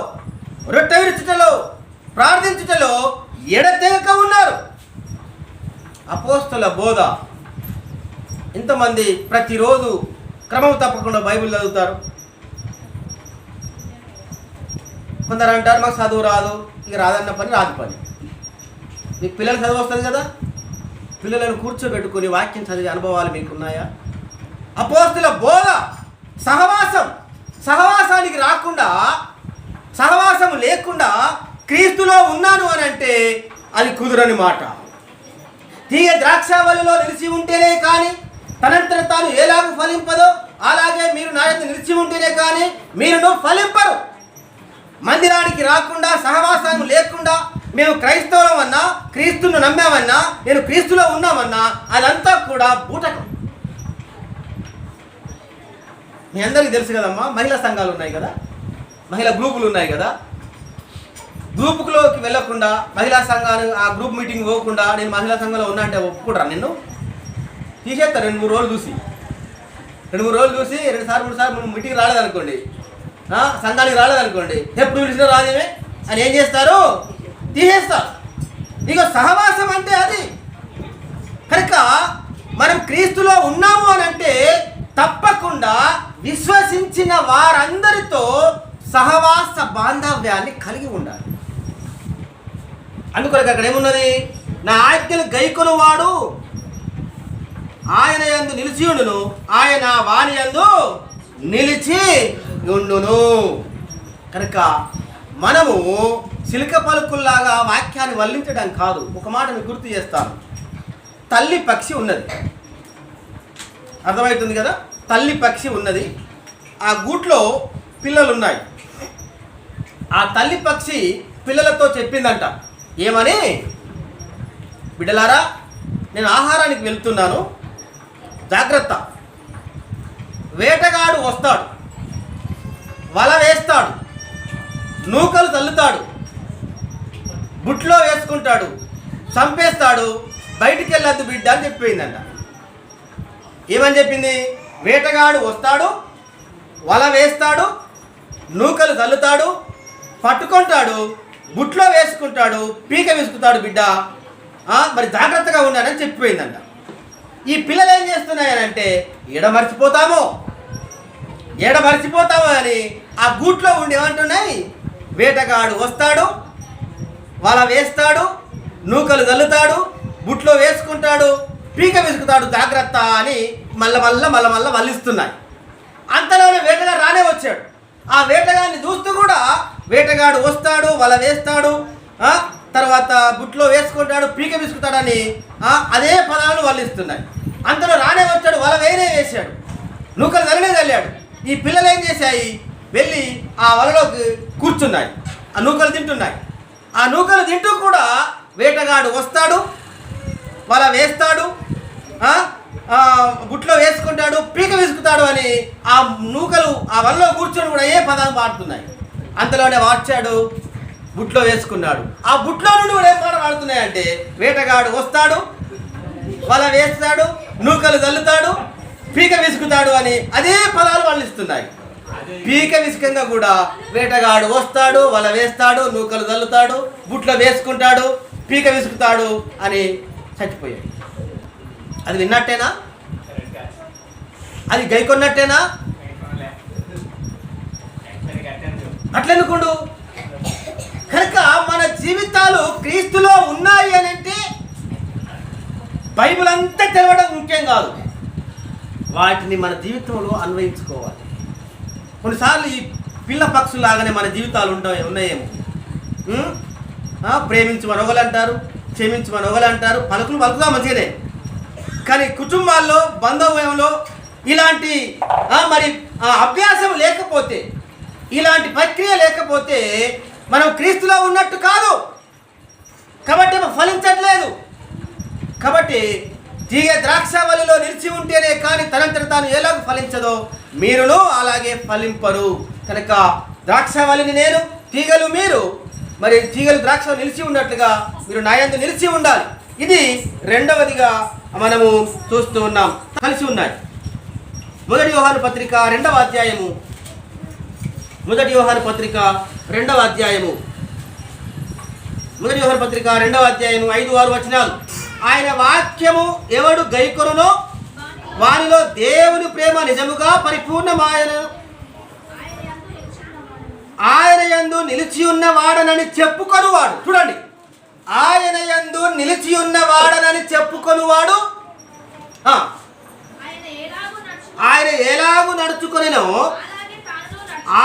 రొట్టె విరుచుటలో, ప్రార్థించుటలో ఎడతెగక ఉన్నారు. అపోస్తలుల బోధ. ఇంతమంది ప్రతిరోజు క్రమం తప్పకుండా బైబిల్ చదువుతారు. కొందరు అంటారు మాకు చదువు రాదు. ఇక రాదన్న పని రాదు పని. మీకు పిల్లలు చదువు వస్తుంది కదా, పిల్లలను కూర్చోబెట్టుకుని వాక్యం చదివే అనుభవాలు మీకున్నాయా? అపోస్తలుల బోధ సహవాసానికి రాకుండా, సహవాసం లేకుండా క్రీస్తులో ఉన్నాను అని అంటే అది కుదరని మాట. తీగ ద్రాక్షావళిలో నిలిచి ఉంటేనే కానీ తనంతట తాను ఎలాగూ ఫలింపదో అలాగే మీరు నా యందు నిలిచి ఉంటేనే కానీ మీరును ఫలింపరు. మందిరానికి రాకుండా, సహవాసం లేకుండా మేము క్రైస్తవం అన్నా, క్రీస్తును నమ్మామన్నా, నేను క్రీస్తులో ఉన్నామన్నా అదంతా కూడా బూటకం. మీ అందరికీ తెలుసు కదమ్మా, మహిళా సంఘాలు ఉన్నాయి కదా, మహిళా గ్రూపులు ఉన్నాయి కదా. గ్రూపులోకి వెళ్ళకుండా, మహిళా సంఘాలు ఆ గ్రూప్ మీటింగ్ పోకుండా నేను మహిళా సంఘంలో ఉన్నా అంటే ఒప్పుకుంటారా? నిన్ను తీసేస్తారు 2-3 రోజులు చూసి. 2-3 రోజులు చూసి 2-3 సార్లు మీటింగ్ రాలేదనుకోండి, సంఘానికి రాలేదనుకోండి, ఎప్పుడు పిలిచినా రాదేమే అని ఏం చేస్తారు? తీసేస్తారు. ఇక సహవాసం అంటే అది. కనుక మనం క్రీస్తులో ఉన్నాము అని అంటే తప్పకుండా విశ్వసించిన వారందరితో సహవాస బాంధవ్యాన్ని కలిగి ఉండాలి. అందుకొరకు అక్కడ ఏమున్నది? నా ఆజ్ఞలు గైకొనువాడు ఆయన యందు నిలిచి ఉండును, ఆయన వాని యందు నిలిచి ఉండును. కనుక మనము చిలుక పలుకుల్లాగా వాక్యాన్ని వల్లించడం కాదు. ఒక మాట మీకు గుర్తు చేస్తాను. తల్లి పక్షి ఉన్నది, అర్థమవుతుంది కదా? తల్లి పక్షి ఉన్నది, ఆ గూట్లో పిల్లలు ఉన్నాయి. ఆ తల్లి పక్షి పిల్లలతో చెప్పిందంట, ఏమని? బిడ్డలారా, నేను ఆహారానికి వెళ్తున్నాను, జాగ్రత్త. వేటగాడు వస్తాడు, వల వేస్తాడు, నూకలు తల్లుతాడు, బుట్లో వేసుకుంటాడు, చంపేస్తాడు, బయటికి వెళ్ళొద్దు బిడ్డ అని చెప్పిందంట. ఏమని చెప్పింది? వేటగాడు వస్తాడు, వల వేస్తాడు, నూకలు తల్లుతాడు, పట్టుకుంటాడు, బుట్లో వేసుకుంటాడు, పీక విసుకుతాడు బిడ్డ, మరి జాగ్రత్తగా ఉండాలని చెప్పిపోయిందంట. ఈ పిల్లలు ఏం చేస్తున్నాయనంటే ఎడ మర్చిపోతామో అని ఆ గూట్లో ఉండి ఏమంటున్నాయి? వేటగాడు వస్తాడు, వల వేస్తాడు, నూకలు తల్లుతాడు, బుట్లో వేసుకుంటాడు, పీక విసుకుతాడు, జాగ్రత్త అని మళ్ళా వల్లిస్తున్నాయి. అంతలోనే వేటగాడు రానే వచ్చాడు. ఆ వేటగాడిని చూస్తూ కూడా వేటగాడు వస్తాడు, వల వేస్తాడు, తర్వాత బుట్లో వేసుకుంటాడు, పీక విసుకుతాడని అదే పదాలను వల్లిస్తున్నాయి. అంతలో రానే వచ్చాడు, వల వేరే వేశాడు, నూకలు తల్లాడు. ఈ పిల్లలు ఏం చేశాయి? వెళ్ళి ఆ వలలోకి కూర్చున్నాయి, ఆ నూకలు తింటున్నాయి. ఆ నూకలు తింటూ కూడా వేటగాడు వస్తాడు, వల వేస్తాడు, బుట్లో వేసుకుంటాడు, పీక విసుకుతాడు అని ఆ నూకలు ఆ వలలో కూర్చొని కూడా ఏ పదాలు పాడుతున్నాయి. అంతలోనే వచ్చాడు, బుట్లో వేసుకున్నాడు. ఆ బుట్లో నుండి కూడా ఏం పాట పాడుతున్నాయంటే వేటగాడు వస్తాడు, వల వేస్తాడు, నూకలు తల్లుతాడు, పీక విసుకుతాడు అని అదే పదాలు వల్లిస్తున్నాయి. పీక విసుకంగా కూడా వేటగాడు వస్తాడు, వల వేస్తాడు, నూకలు తల్లుతాడు, బుట్లో వేసుకుంటాడు, పీక విసుకుతాడు అని చచ్చిపోయాడు. అది విన్నట్టేనా? అది గైకొన్నట్టేనా? అట్లనుకోండు. కనుక మన జీవితాలు క్రీస్తులో ఉన్నాయి అని అంటే బైబిల్ అంతా తెలవడం ముఖ్యం కాదు, వాటిని మన జీవితంలో అన్వయించుకోవాలి. కొన్నిసార్లు ఈ పిల్ల పక్షులాగానే మన జీవితాలు ఉన్నాయేమో. ప్రేమించమని ఒకరు అంటారు, క్షమించమని ఒకరు అంటారు, పలుకుతా మంచిగానే. కానీ కుటుంబాల్లో, బంధువులో ఇలాంటి మరి అభ్యాసం లేకపోతే, ఇలాంటి ప్రక్రియ లేకపోతే మనం క్రీస్తులో ఉన్నట్టు కాదు. కాబట్టి ఫలించట్లేదు. కాబట్టి తీగ ద్రాక్షావళిలో నిలిచి ఉంటేనే కానీ తనంతట తాను ఎలాగ ఫలించదో మీరును అలాగే ఫలింపరు. కనుక ద్రాక్షావళిని నేను, తీగలు మీరు. మరి తీగలు ద్రాక్ష నిలిచి ఉన్నట్లుగా మీరు నా యందు నిలిచి ఉండాలి. ఇది రెండవదిగా మనము చూస్తూ ఉన్నాం. కలిసి ఉన్నాయి. మొదటి యోహాను పత్రిక 2వ అధ్యాయము. మొదటి యోహాను పత్రిక 2వ అధ్యాయము. మొదటి యోహాను పత్రిక 2వ అధ్యాయము 5-6 వచనాలు. ఆయన వాక్యము ఎవడు గైకొనునో వానిలో దేవుని ప్రేమ నిజముగా పరిపూర్ణమాయను, ఆయన యందు నిలిచి ఉన్నవాడనని చెప్పుకొనువాడు. చూడండి, ఆయన యందు నిలిచి ఉన్నవాడనని చెప్పుకొనువాడు ఆయన ఎలాగూ నడుచుకొనెనో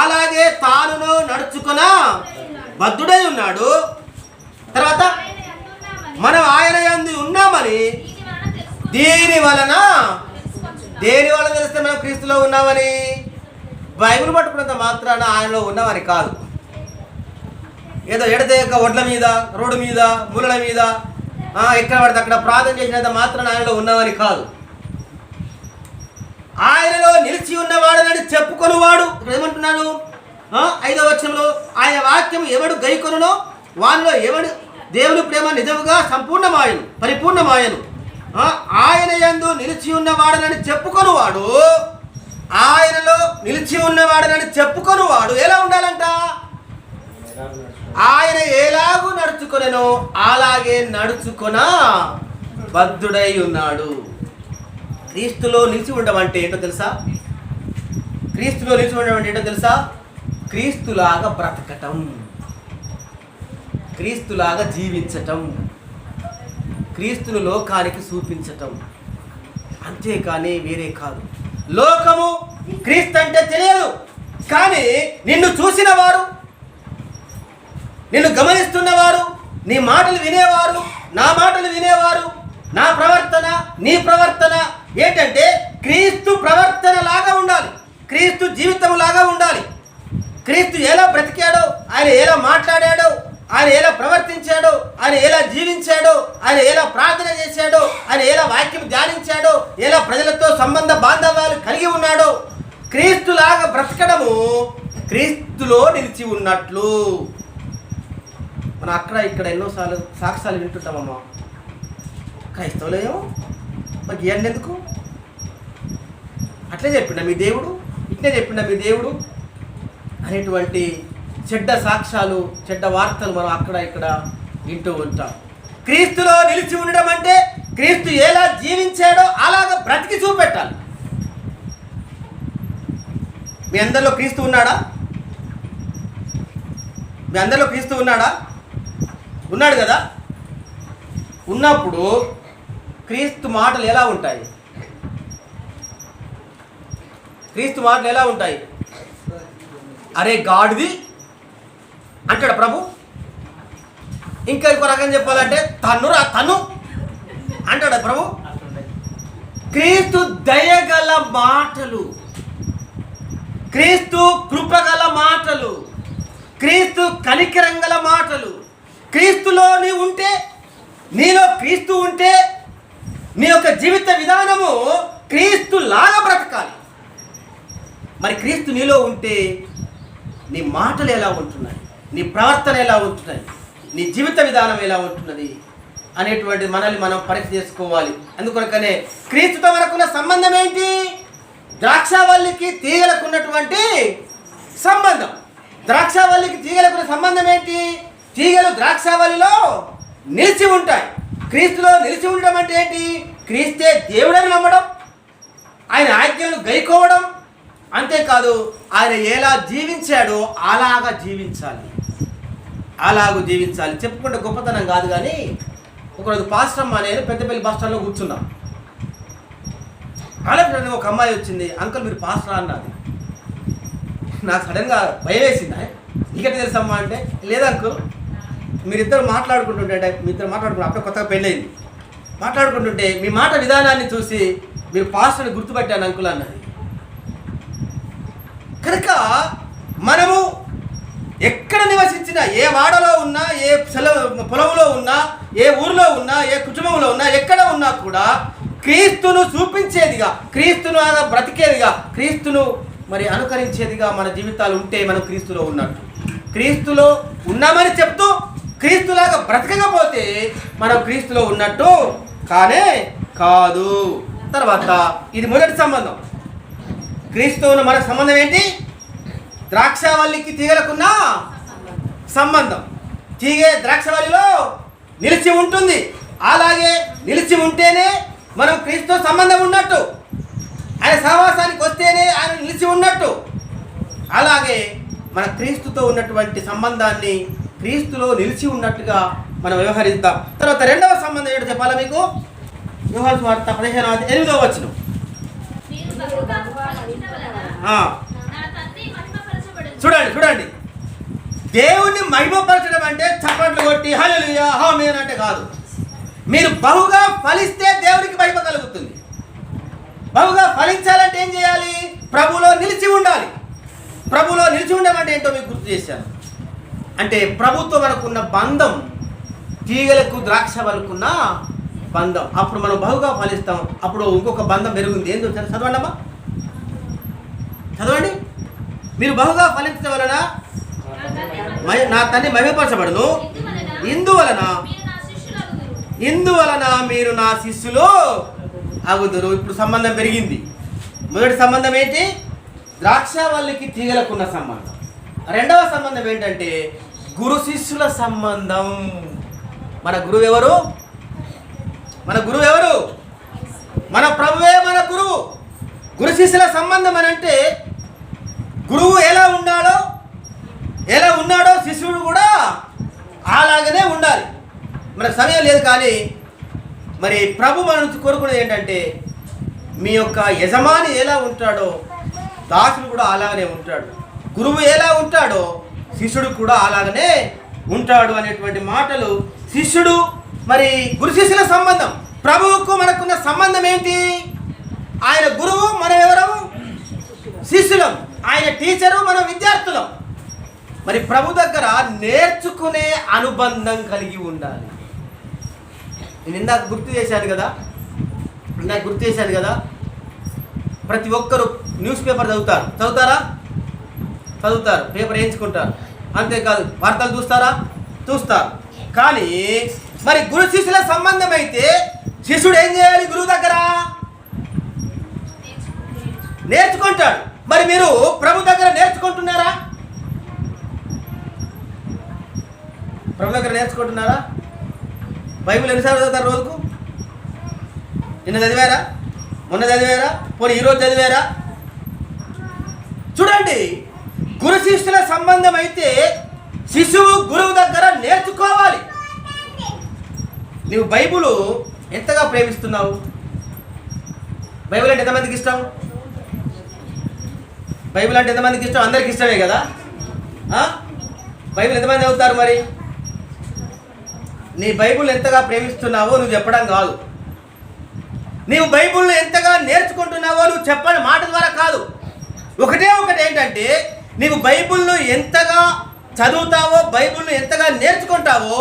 అలాగే తానును నడుచుకొన బద్ధుడై ఉన్నాడు. తర్వాత మనం ఆయన యందు ఉన్నామని దేని వలన తెలిస్తే మనం క్రీస్తులో ఉన్నామని? బైబిల్ పట్టుకున్నంత మాత్రాన ఆయనలో ఉన్నామని కాదు. ఏదో ఎడతెగక ఒడ్ల మీద, రోడ్డు మీద, మూలల మీద ఎక్కడ పడితే అక్కడ ప్రార్థన చేసినంత మాత్రాన ఆయనలో ఉన్నామని కాదు. ఆయనలో నిలిచి ఉన్నవాడని చెప్పుకొనివాడు. ఇక్కడ ఏమంటున్నాడు 5వ వచనంలో, ఆయన వాక్యం ఎవడు గైకొనునో వానిలో ఎవడు దేవుని ప్రేమ నిజముగా సంపూర్ణమాయను, పరిపూర్ణమాయను. ఆయన యందు నిలిచి ఉన్నవాడనని చెప్పుకొనివాడు, ఆయనలో నిలిచి ఉన్నవాడనని చెప్పుకొనివాడు ఎలా ఉండాలంట? ఆయన ఎలాగూ నడుచుకొనెనో అలాగే నడుచుకొన బద్ధుడై ఉన్నాడు. క్రీస్తులో నిలిచి ఉండడం అంటే ఏంటో తెలుసా? క్రీస్తులో నిలిచి ఉండడం అంటే ఏంటో తెలుసా? క్రీస్తులాగా బ్రతకటం, క్రీస్తులాగా జీవించటం, క్రీస్తును లోకానికి చూపించటం, అంతేకాని వేరే కాదు. లోకము క్రీస్తు అంటే తెలియదు, కానీ నిన్ను చూసిన వారు, నిన్ను గమనిస్తున్నవారు, నీ మాటలు వినేవారు, నా మాటలు వినేవారు, నా ప్రవర్తన, నీ ప్రవర్తన ఏంటంటే క్రీస్తు ప్రవర్తన లాగా ఉండాలి, క్రీస్తు జీవితం లాగా ఉండాలి. క్రీస్తు ఎలా బ్రతికాడో, ఆయన ఎలా మాట్లాడాడో, ఆయన ఎలా ప్రవర్తించాడో, ఆయన ఎలా జీవించాడో, ఆయన ఎలా ప్రార్థన చేశాడో, ఆయన ఎలా వాక్యం ధ్యానించాడో, ఎలా ప్రజలతో సంబంధ బాంధవ్యాలు కలిగి ఉన్నాడో, క్రీస్తులాగా బ్రతకడము క్రీస్తులో నిలిచి ఉన్నట్లు. మనం అక్కడ ఇక్కడ ఎన్నోసార్లు సాక్ష్యాలు వింటుంటామమ్మా. క్రైస్తవులేమో మనకి ఇవ్వండి ఎందుకు? అట్లే చెప్పిండా మీ దేవుడు, ఇట్లే చెప్పిండా మీ దేవుడు అనేటువంటి చెడ్డ సాక్ష్యాలు, చెడ్డ వార్తలు మనం అక్కడ ఇక్కడ వింటూ ఉంటాం. క్రీస్తులో నిలిచి ఉండడం అంటే క్రీస్తు ఎలా జీవించాడో అలాగా బ్రతికి చూపెట్టాలి. మీ అందరిలో క్రీస్తు ఉన్నాడా? మీ అందరిలో క్రీస్తు ఉన్నాడా? ఉన్నాడు కదా. ఉన్నప్పుడు క్రీస్తు మాటలు ఎలా ఉంటాయి? క్రీస్తు మాటలు ఎలా ఉంటాయి? అరే గాడిది అంటాడు ప్రభు. ఇంకా ఇంకో రకం చెప్పాలంటే తన్నురా తను అంటాడు ప్రభు. క్రీస్తు దయగల మాటలు, క్రీస్తు కృపగల మాటలు, క్రీస్తు కనికరంగల మాటలు. క్రీస్తులో నీ ఉంటే, నీలో క్రీస్తు ఉంటే నీ యొక్క జీవిత విధానము క్రీస్తు లాగా బ్రతకాలి. మరి క్రీస్తు నీలో ఉంటే నీ మాటలు ఎలా ఉంటున్నాయి, నీ ప్రవర్తన ఎలా ఉంటున్నాయి, నీ జీవిత విధానం ఎలా ఉంటున్నది అనేటువంటి మనల్ని మనం పరీక్ష చేసుకోవాలి. అందుకొరకనే క్రీస్తుతో మనకున్న సంబంధం ఏంటి? ద్రాక్షావల్లికి తీగలకు ఉన్నటువంటి సంబంధం. ద్రాక్షావల్లికి తీగలకున్న సంబంధం ఏంటి? తీగలు ద్రాక్షావల్లిలో నిలిచి ఉంటాయి. క్రీస్తులో నిలిచి ఉండడం అంటే ఏంటి? క్రీస్తే దేవుడని నమ్మడం, ఆయన ఆజ్ఞలను గైకోవడం, అంతేకాదు ఆయన ఎలా జీవించాడో అలాగా జీవించాలి, అలాగూ జీవించాలి. చెప్పుకుంటే గొప్పతనం కాదు, కానీ ఒకరోజు పాస్టమ్మ నేను పెద్దపల్లి బస్ స్టాండ్లో కూర్చున్నాం. అలాగే ఒక అమ్మాయి వచ్చింది, అంకుల్ మీరు పాస్టరా అన్నది. నాకు సడన్గా భయం వేసింది. నీకెట్లా తెలుసమ్మా అంటే, లేదు అంకుల్ మీరిద్దరు మాట్లాడుకుంటుంటే, అప్పుడే కొత్తగా పెళ్ళయింది, మాట్లాడుకుంటుంటే మీ మాట విధానాన్ని చూసి మీరు పాస్టర్ని గుర్తుపట్టాను అంకుల్ అన్నది. కనుక మనము ఎక్కడ నివసించినా, ఏ వాడలో ఉన్నా, ఏ పొలంలో ఉన్నా, ఏ ఊరిలో ఉన్నా, ఏ కుటుంబంలో ఉన్నా, ఎక్కడ ఉన్నా కూడా క్రీస్తును చూపించేదిగా, క్రీస్తును బ్రతికేదిగా, క్రీస్తును మరి అనుకరించేదిగా మన జీవితాలు ఉంటే మనం క్రీస్తులో ఉన్నట్టు. క్రీస్తులో ఉన్నామని చెప్తూ క్రీస్తులాగా బ్రతకకపోతే మనం క్రీస్తులో ఉన్నట్టు కానే కాదు. తర్వాత ఇది మొదటి సంబంధం. క్రీస్తువును మన సంబంధం ఏంటి? ద్రాక్షావల్లికి తీగలకున్న సంబంధం. తీగే ద్రాక్షావల్లిలో నిలిచి ఉంటుంది, అలాగే నిలిచి ఉంటేనే మనం క్రీస్తు సంబంధం ఉన్నట్టు, ఆయన సహవాసానికి వస్తేనే ఆయన నిలిచి ఉన్నట్టు. అలాగే మన క్రీస్తుతో ఉన్నటువంటి సంబంధాన్ని క్రీస్తులో నిలిచి ఉన్నట్టుగా మనం వ్యవహరిద్దాం. తర్వాత రెండవ సంబంధం ఏంటో చెప్పాలా మీకు? యోహాను సువార్త 15వ అధ్యాయం 8వ వచనం. ఆ, చూడండి దేవుణ్ణి మహిమపరచడం అంటే చప్పట్లు కొట్టి హల్లెలూయా ఆమేన్ అంటే కాదు. మీరు బహుగా ఫలిస్తే దేవునికి మహిమ కలుగుతుంది. బహుగా ఫలించాలంటే ఏం చేయాలి? ప్రభువులో నిలిచి ఉండాలి. ప్రభువులో నిలిచి ఉండమంటే ఏంటో మీకు గుర్తు చేశాను. అంటే ప్రభుత్వం మనకున్న బంధం తీగలకు ద్రాక్ష వరకున్న బంధం. అప్పుడు మనం బహుగా ఫలిస్తాం. అప్పుడు ఇంకొక బంధం పెరుగుంది. ఏందో చదవండి అమ్మా, చదవండి. మీరు బహుగా ఫలించడం వలన నా తండ్రి మహిమపరచబడును, ఇందువలన మీరు నా శిష్యులు అగుదురు. ఇప్పుడు సంబంధం పెరిగింది. మొదటి సంబంధం ఏంటి? ద్రాక్షవల్లికి తీగలకున్న సంబంధం. రెండవ సంబంధం ఏంటంటే గురు శిష్యుల సంబంధం. మన గురువు ఎవరు? మన ప్రభువే మన గురువు. గురు శిష్యుల సంబంధం అని అంటే గురువు ఎలా ఉన్నాడో శిష్యుడు కూడా అలాగనే ఉండాలి. మనకు సమయం లేదు కానీ మరి ప్రభు మన నుంచి కోరుకునేది ఏంటంటే మీ యొక్క యజమాని ఎలా ఉంటాడో దాసుడు కూడా అలాగనే ఉంటాడు, గురువు ఎలా ఉంటాడో శిష్యుడు కూడా అలాగనే ఉంటాడు అనేటువంటి మాటలు. శిష్యుడు మరి గురు శిష్యుల సంబంధం. ప్రభువుకు మనకున్న సంబంధం ఏంటి? ఆయన గురువు, మనం ఎవరము? శిష్యులం. ఆయన టీచరు, మనం విద్యార్థులం. మరి ప్రభు దగ్గర నేర్చుకునే అనుబంధం కలిగి ఉండాలి. నేను ఇందాక గుర్తు చేశాను కదా, ప్రతి ఒక్కరు న్యూస్ పేపర్ చదువుతారా? పేపర్ వేయించుకుంటారు. అంతేకాదు వార్తలు చూస్తారు. కానీ మరి గురు శిష్యుల సంబంధం అయితే శిష్యుడు ఏం చేయాలి? గురువు దగ్గర నేర్చుకుంటాడు. మరి మీరు ప్రభు దగ్గర నేర్చుకుంటున్నారా? బైబిల్ ఎన్నిసార్లు చదువుతారు రోజుకు? నిన్న చదివారా? మొన్న చదివారా? పోనీ ఈరోజు చదివారా? చూడండి, గురు శిష్యుల సంబంధం అయితే శిశువు గురువు దగ్గర నేర్చుకోవాలి. నువ్వు బైబిల్ ఎంతగా ప్రేమిస్తున్నావు? బైబిల్ అంటే ఎంతమందికి ఇష్టం? అందరికి ఇష్టమే కదా. బైబిల్ ఎంతమంది చదువుతారు? మరి నీ బైబిల్ ఎంతగా ప్రేమిస్తున్నావో నువ్వు చెప్పడం కాదు, నీవు బైబిల్ని ఎంతగా నేర్చుకుంటున్నావో నువ్వు చెప్పడం మాట ద్వారా కాదు. ఒకటి ఏంటంటే నీవు బైబిల్ను ఎంతగా చదువుతావో, బైబిల్ను ఎంతగా నేర్చుకుంటావో,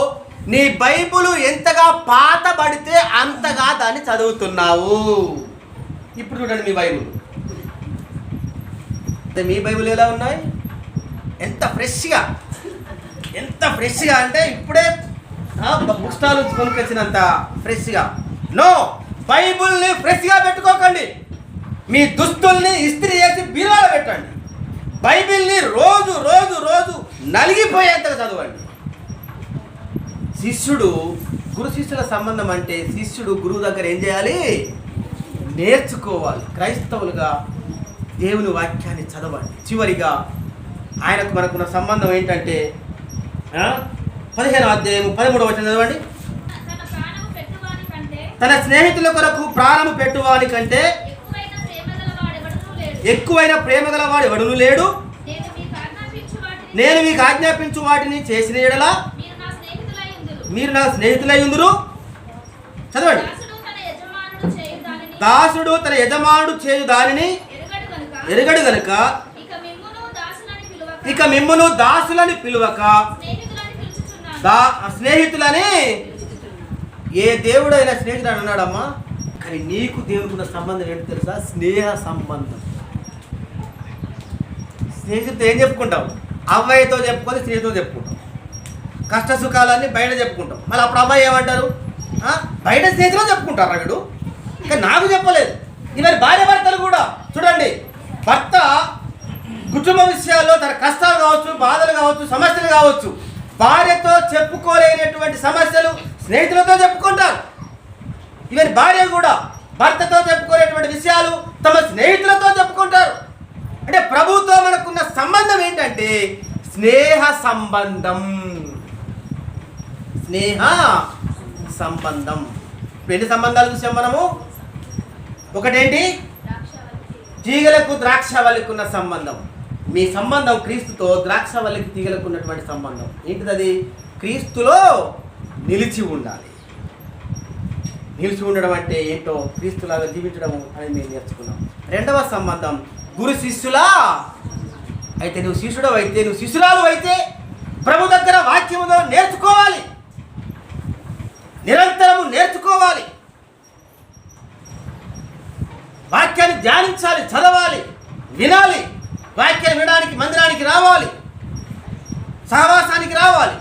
నీ బైబిల్ ఎంతగా పాతబడితే అంతగా దాన్ని చదువుతున్నావు. ఇప్పుడు చూడండి మీ బైబిల్ ఎలా ఉన్నాయి? ఎంత ఫ్రెష్గా అంటే ఇప్పుడే బుక్ స్టాల్ కొనుకొచ్చినంత ఫ్రెష్గా. నో, బైబిల్ని ఫ్రెష్గా పెట్టుకోకండి. మీ దుస్తుల్ని ఇస్త్రీ చేసి బీరువాలో పెట్టండి. బైబిల్ని రోజు నలిగిపోయేంతగా చదవండి. గురు శిష్యుల సంబంధం అంటే శిష్యుడు గురువు దగ్గర ఏం చేయాలి? నేర్చుకోవాలి. క్రైస్తవులుగా దేవుని వాక్యాన్ని చదవండి. చివరిగా మనకున్న సంబంధం ఏంటంటే 15వ అధ్యాయం 13వ వచనం చదవండి. తన స్నేహితుల కొరకు ప్రాణము పెట్టువాని కంటే ఎక్కువైన ప్రేమ గలవాడు ఎవడును లేడు. నేను మీకు ఆజ్ఞాపించు వాటిని చేసిన యెడల మీరు నా స్నేహితులై ఉందురు. చదవండి. దాసుడు తన యజమానుడు చేయు దానిని ఎరుగడు గనుక ఇక మిమ్మును దాసులని పిలువక స్నేహితులని. ఏ దేవుడైనా స్నేహితుడు అని అన్నాడమ్మా, కానీ నీకు దేవుడికున్న సంబంధం ఏంటి తెలుసా? స్నేహ సంబంధం. స్నేహితుడితో ఏం చెప్పుకుంటాం? అవ్వయ్యతో చెప్పుకొని స్నేహితుతో చెప్పుకుంటాం. కష్ట సుఖాలన్నీ బయట చెప్పుకుంటాం. మళ్ళీ అప్పుడు అమ్మాయి ఏమంటారు? బయట స్నేహితులు చెప్పుకుంటారు వీడు, కానీ నాకు చెప్పలేదు. ఇవన్నీ భార్య భర్తలు కూడా చూడండి. భర్త కుటుంబ విషయాల్లో తన కష్టాలు కావచ్చు, బాధలు కావచ్చు, సమస్యలు కావచ్చు, భార్యతో చెప్పుకోలేనటువంటి సమస్యలు స్నేహితులతో చెప్పుకుంటారు. ఈవెన్ భార్య కూడా భర్తతో చెప్పుకోలేనటువంటి విషయాలు తమ స్నేహితులతో చెప్పుకుంటారు. అంటే ప్రభుతో మనకున్న సంబంధం ఏంటంటే స్నేహ సంబంధం. ఎన్ని సంబంధాలు చూసాం మనము? ఒకటేంటి? తీగలకు ద్రాక్షవల్లికి ఉన్న సంబంధం. మీ సంబంధం క్రీస్తుతో ద్రాక్షవల్లికి తీగలకు ఉన్నటువంటి సంబంధం ఏంటిది? క్రీస్తులో నిలిచి ఉండాలి. నిలిచి ఉండడం అంటే ఏంటో, క్రీస్తులాగా జీవించడం అనేది మేము నేర్చుకున్నాం. రెండవ సంబంధం గురు శిష్యులా. అయితే నువ్వు శిష్యుడు అయితే, నువ్వు శిష్యురాలు అయితే ప్రభు దగ్గర వాక్యములో నేర్చుకోవాలి, నిరంతరము నేర్చుకోవాలి, వాక్యాన్ని ధ్యానించాలి, చదవాలి, వినాలి, వాక్యాన్ని వినడానికి మందిరానికి రావాలి, సహవాసానికి రావాలి.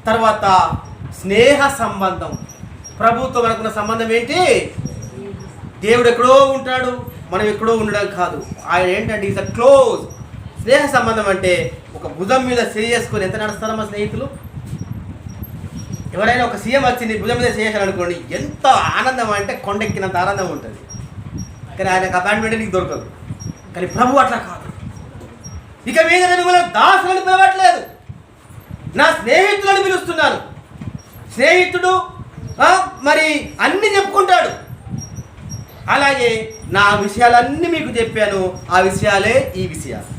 తర్వాత స్నేహ సంబంధం. ప్రభుతో మనకున్న సంబంధం ఏంటి? దేవుడు ఎక్కడో ఉంటాడు, మనం ఎక్కడో ఉండడం కాదు. ఆయన ఏంటంటే ఈజ్ అ క్లోజ్. స్నేహ సంబంధం అంటే ఒక భుజం మీద చేసుకొని ఎంత నడుస్తారో మా స్నేహితులు. ఎవరైనా ఒక సీఎం వచ్చి నీ భుజం మీద చేయాలనుకోండి, ఎంత ఆనందం అంటే కొండెక్కినంత ఆనందం ఉంటుంది. కానీ ఆయనకు అపాయింట్మెంట్ నీకు దొరకదు. కానీ ప్రభు అట్లా కాదు. ఇక మీద మిమ్మల్ని దాసులను పిలవట్లేదు, నా స్నేహితులను పిలుస్తున్నాను. స్నేహితుడు మరి అన్ని చెప్పుకుంటాడు. అలాగే నా విషయాలన్నీ మీకు చెప్పాను, ఆ విషయాలే ఈ విషయాలు,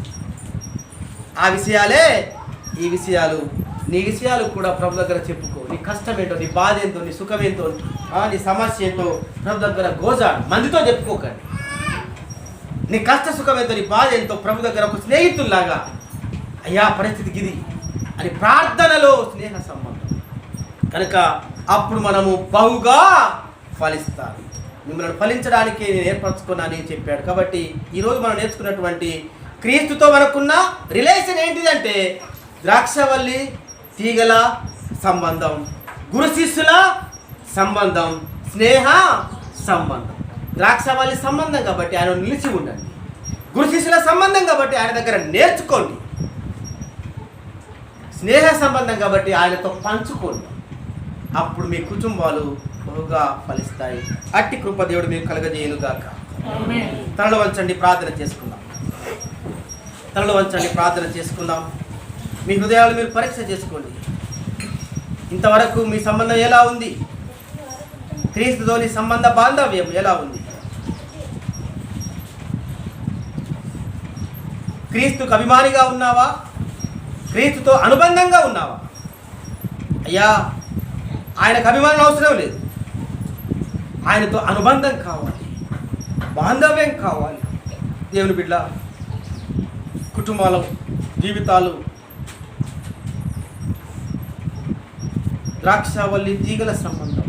ఆ విషయాలే ఈ విషయాలు. నీ విషయాలు కూడా ప్రభు దగ్గర చెప్పుకో. నీ కష్టం ఏంటో, నీ బాధ ఏంటో, నీ సుఖం ఏంటో, నీ సమస్య ఏంటో ప్రభు దగ్గర గోజాడు. మందితో చెప్పుకోకండి. నీ కష్ట సుఖం ఏంటో, నీ బాధ ఏంటో ప్రభు దగ్గర ఒక స్నేహితుల్లాగా, అయ్యా పరిస్థితికి ఇది అని ప్రార్థనలో స్నేహ సంబంధం. కనుక అప్పుడు మనము బహుగా ఫలిస్తాము. మిమ్మల్ని ఫలించడానికి నేను ఏర్పరచుకున్నాను అని చెప్పాడు. కాబట్టి ఈరోజు మనం నేర్చుకున్నటువంటి క్రీస్తుతో మనకున్న రిలేషన్ ఏంటిదంటే ద్రాక్షవల్లి తీగల సంబంధం, గురు శిష్యుల సంబంధం, స్నేహ సంబంధం. ద్రాక్షవల్లి సంబంధం కాబట్టి ఆయన నిలిచి ఉండండి. గురు శిష్యుల సంబంధం కాబట్టి ఆయన దగ్గర నేర్చుకోండి. స్నేహ సంబంధం కాబట్టి ఆయనతో పంచుకోండి. అప్పుడు మీ కుటుంబాలు బహుగా ఫలిస్తాయి. అట్టి కృప దేవుడు మీకు కలగజేయునుగాక. తలలు వంచండి, ప్రార్థన చేసుకుందాం. తలలు వంచండి, ప్రార్థన చేసుకుందాం. మీ హృదయాలు మీరు పరీక్ష చేసుకోండి. ఇంతవరకు మీ సంబంధం ఎలా ఉంది? క్రీస్తుతోని సంబంధ బాంధవ్యం ఎలా ఉంది? క్రీస్తుకు అభిమానిగా ఉన్నావా? క్రీస్తుతో అనుబంధంగా ఉన్నావా? అయ్యా, ఆయనకు అభిమానం అవసరం లేదు, ఆయనతో అనుబంధం కావాలి, బాంధవ్యం కావాలి. దేవుని బిడ్డ కుటుంబాలు, జీవితాలు ద్రాక్షవల్లి తీగల సంబంధం.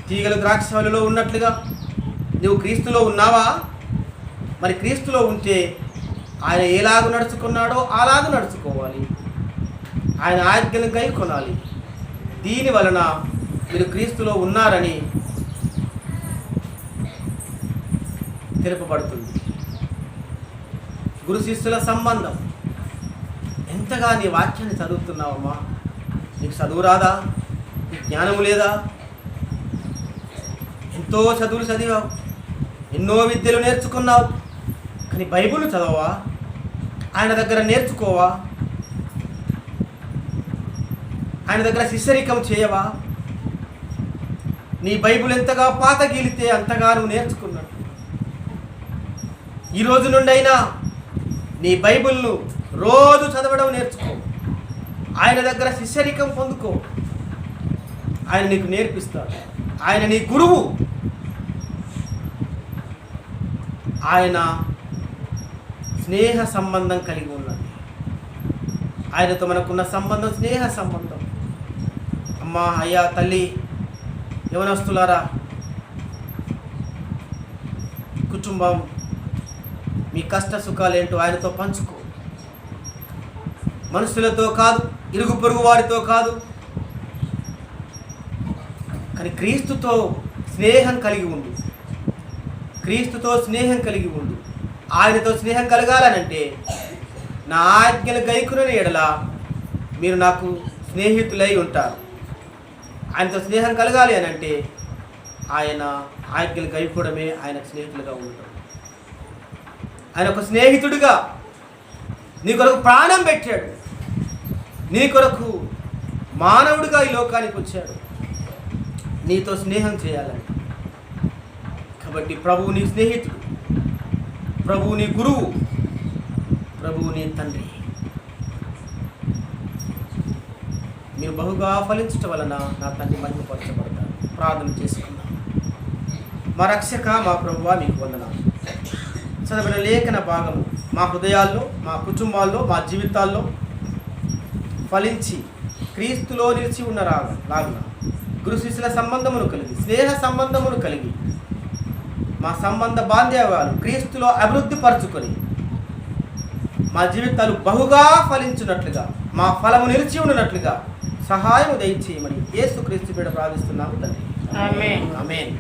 తీగలు ద్రాక్షవల్లిలో ఉన్నట్లుగా నువ్వు క్రీస్తులో ఉన్నావా? మరి క్రీస్తులో ఉంటే ఆయన ఎలాగూ నడుచుకున్నాడో అలాగూ నడుచుకోవాలి. ఆయన ఆజ్ఞలను గైకొనాలి. దీని వలన మీరు క్రీస్తులో ఉన్నారని తెలుపబడుతుంది. గురు శిష్యుల సంబంధం. ఎంతగా నీ వాక్యాన్ని చదువుతున్నావమ్మా? నీకు చదువు రాదా? నీకు జ్ఞానము లేదా? ఎంతో చదువులు చదివావు, ఎన్నో విద్యలు నేర్చుకున్నావు, కానీ బైబిల్ చదవవా? ఆయన దగ్గర నేర్చుకోవా? ఆయన దగ్గర శిష్యరికం చేయవా? నీ బైబిల్ ఎంతగా పాత గీలితే అంతగా నువ్వు నేర్చుకున్నాడు. ఈ రోజు నుండి అయినా నీ బైబిల్ను రోజు చదవడం నేర్చుకో. ఆయన దగ్గర శిష్యరికం పొందుకో. ఆయన నీకు నేర్పిస్తాడు. ఆయన నీ గురువు. ఆయన స్నేహ సంబంధం కలిగి ఉన్నది. ఆయనతో మనకున్న సంబంధం స్నేహ సంబంధం. అమ్మా, అయ్యా, తల్లి, యవనస్తులారా, కుటుంబం, మీ కష్ట సుఖాలేంటో ఆయనతో పంచుకో. మనుషులతో కాదు, ఇరుగు పొరుగు వారితో కాదు, కానీ క్రీస్తుతో స్నేహం కలిగి ఉండు. క్రీస్తుతో స్నేహం కలిగి ఉండు. ఆయనతో స్నేహం కలగాలనంటే నా ఆజ్ఞలు గైకొనని ఎడల మీరు నాకు స్నేహితులై ఉంటారు. ఆయనతో స్నేహం కలగాలి అని అంటే ఆయన ఆజ్ఞలు గైకోవడమే ఆయనకు స్నేహితులుగా ఉంటాడు. ఆయన ఒక స్నేహితుడిగా నీ కొరకు ప్రాణం పెట్టాడు. నీ కొరకు మానవుడిగా ఈ లోకానికి వచ్చాడు నీతో స్నేహం చేయాలని. కాబట్టి ప్రభువు నీ స్నేహితుడు, ప్రభువు నీ గురువు, ప్రభువు నీ తండ్రి. మీరు బహుగా ఫలించటం వలన నా తండ్రి మహిమపరచబడతారు. ప్రార్థన చేసుకుందాం. మా రక్షక, మా ప్రభువా, మీకు వందనాలు. చదివిన లేఖన భాగము మా హృదయాల్లో, మా కుటుంబాల్లో, మా జీవితాల్లో ఫలించి క్రీస్తులో నిలిచి ఉన్న లాగున గురు శిష్యుల సంబంధమును కలిగి, స్నేహ సంబంధమును కలిగి, మా సంబంధ బాంధవ్యాలు క్రీస్తులో అభివృద్ధి పరుచుకొని మా జీవితాలు బహుగా ఫలించున్నట్లుగా, మా ఫలము నిలిచి ఉన్నట్లుగా సహాయం దయచేయమని యేసుక్రీస్తు పేర ప్రార్థిస్తున్నాము తండ్రి. ఆమేన్.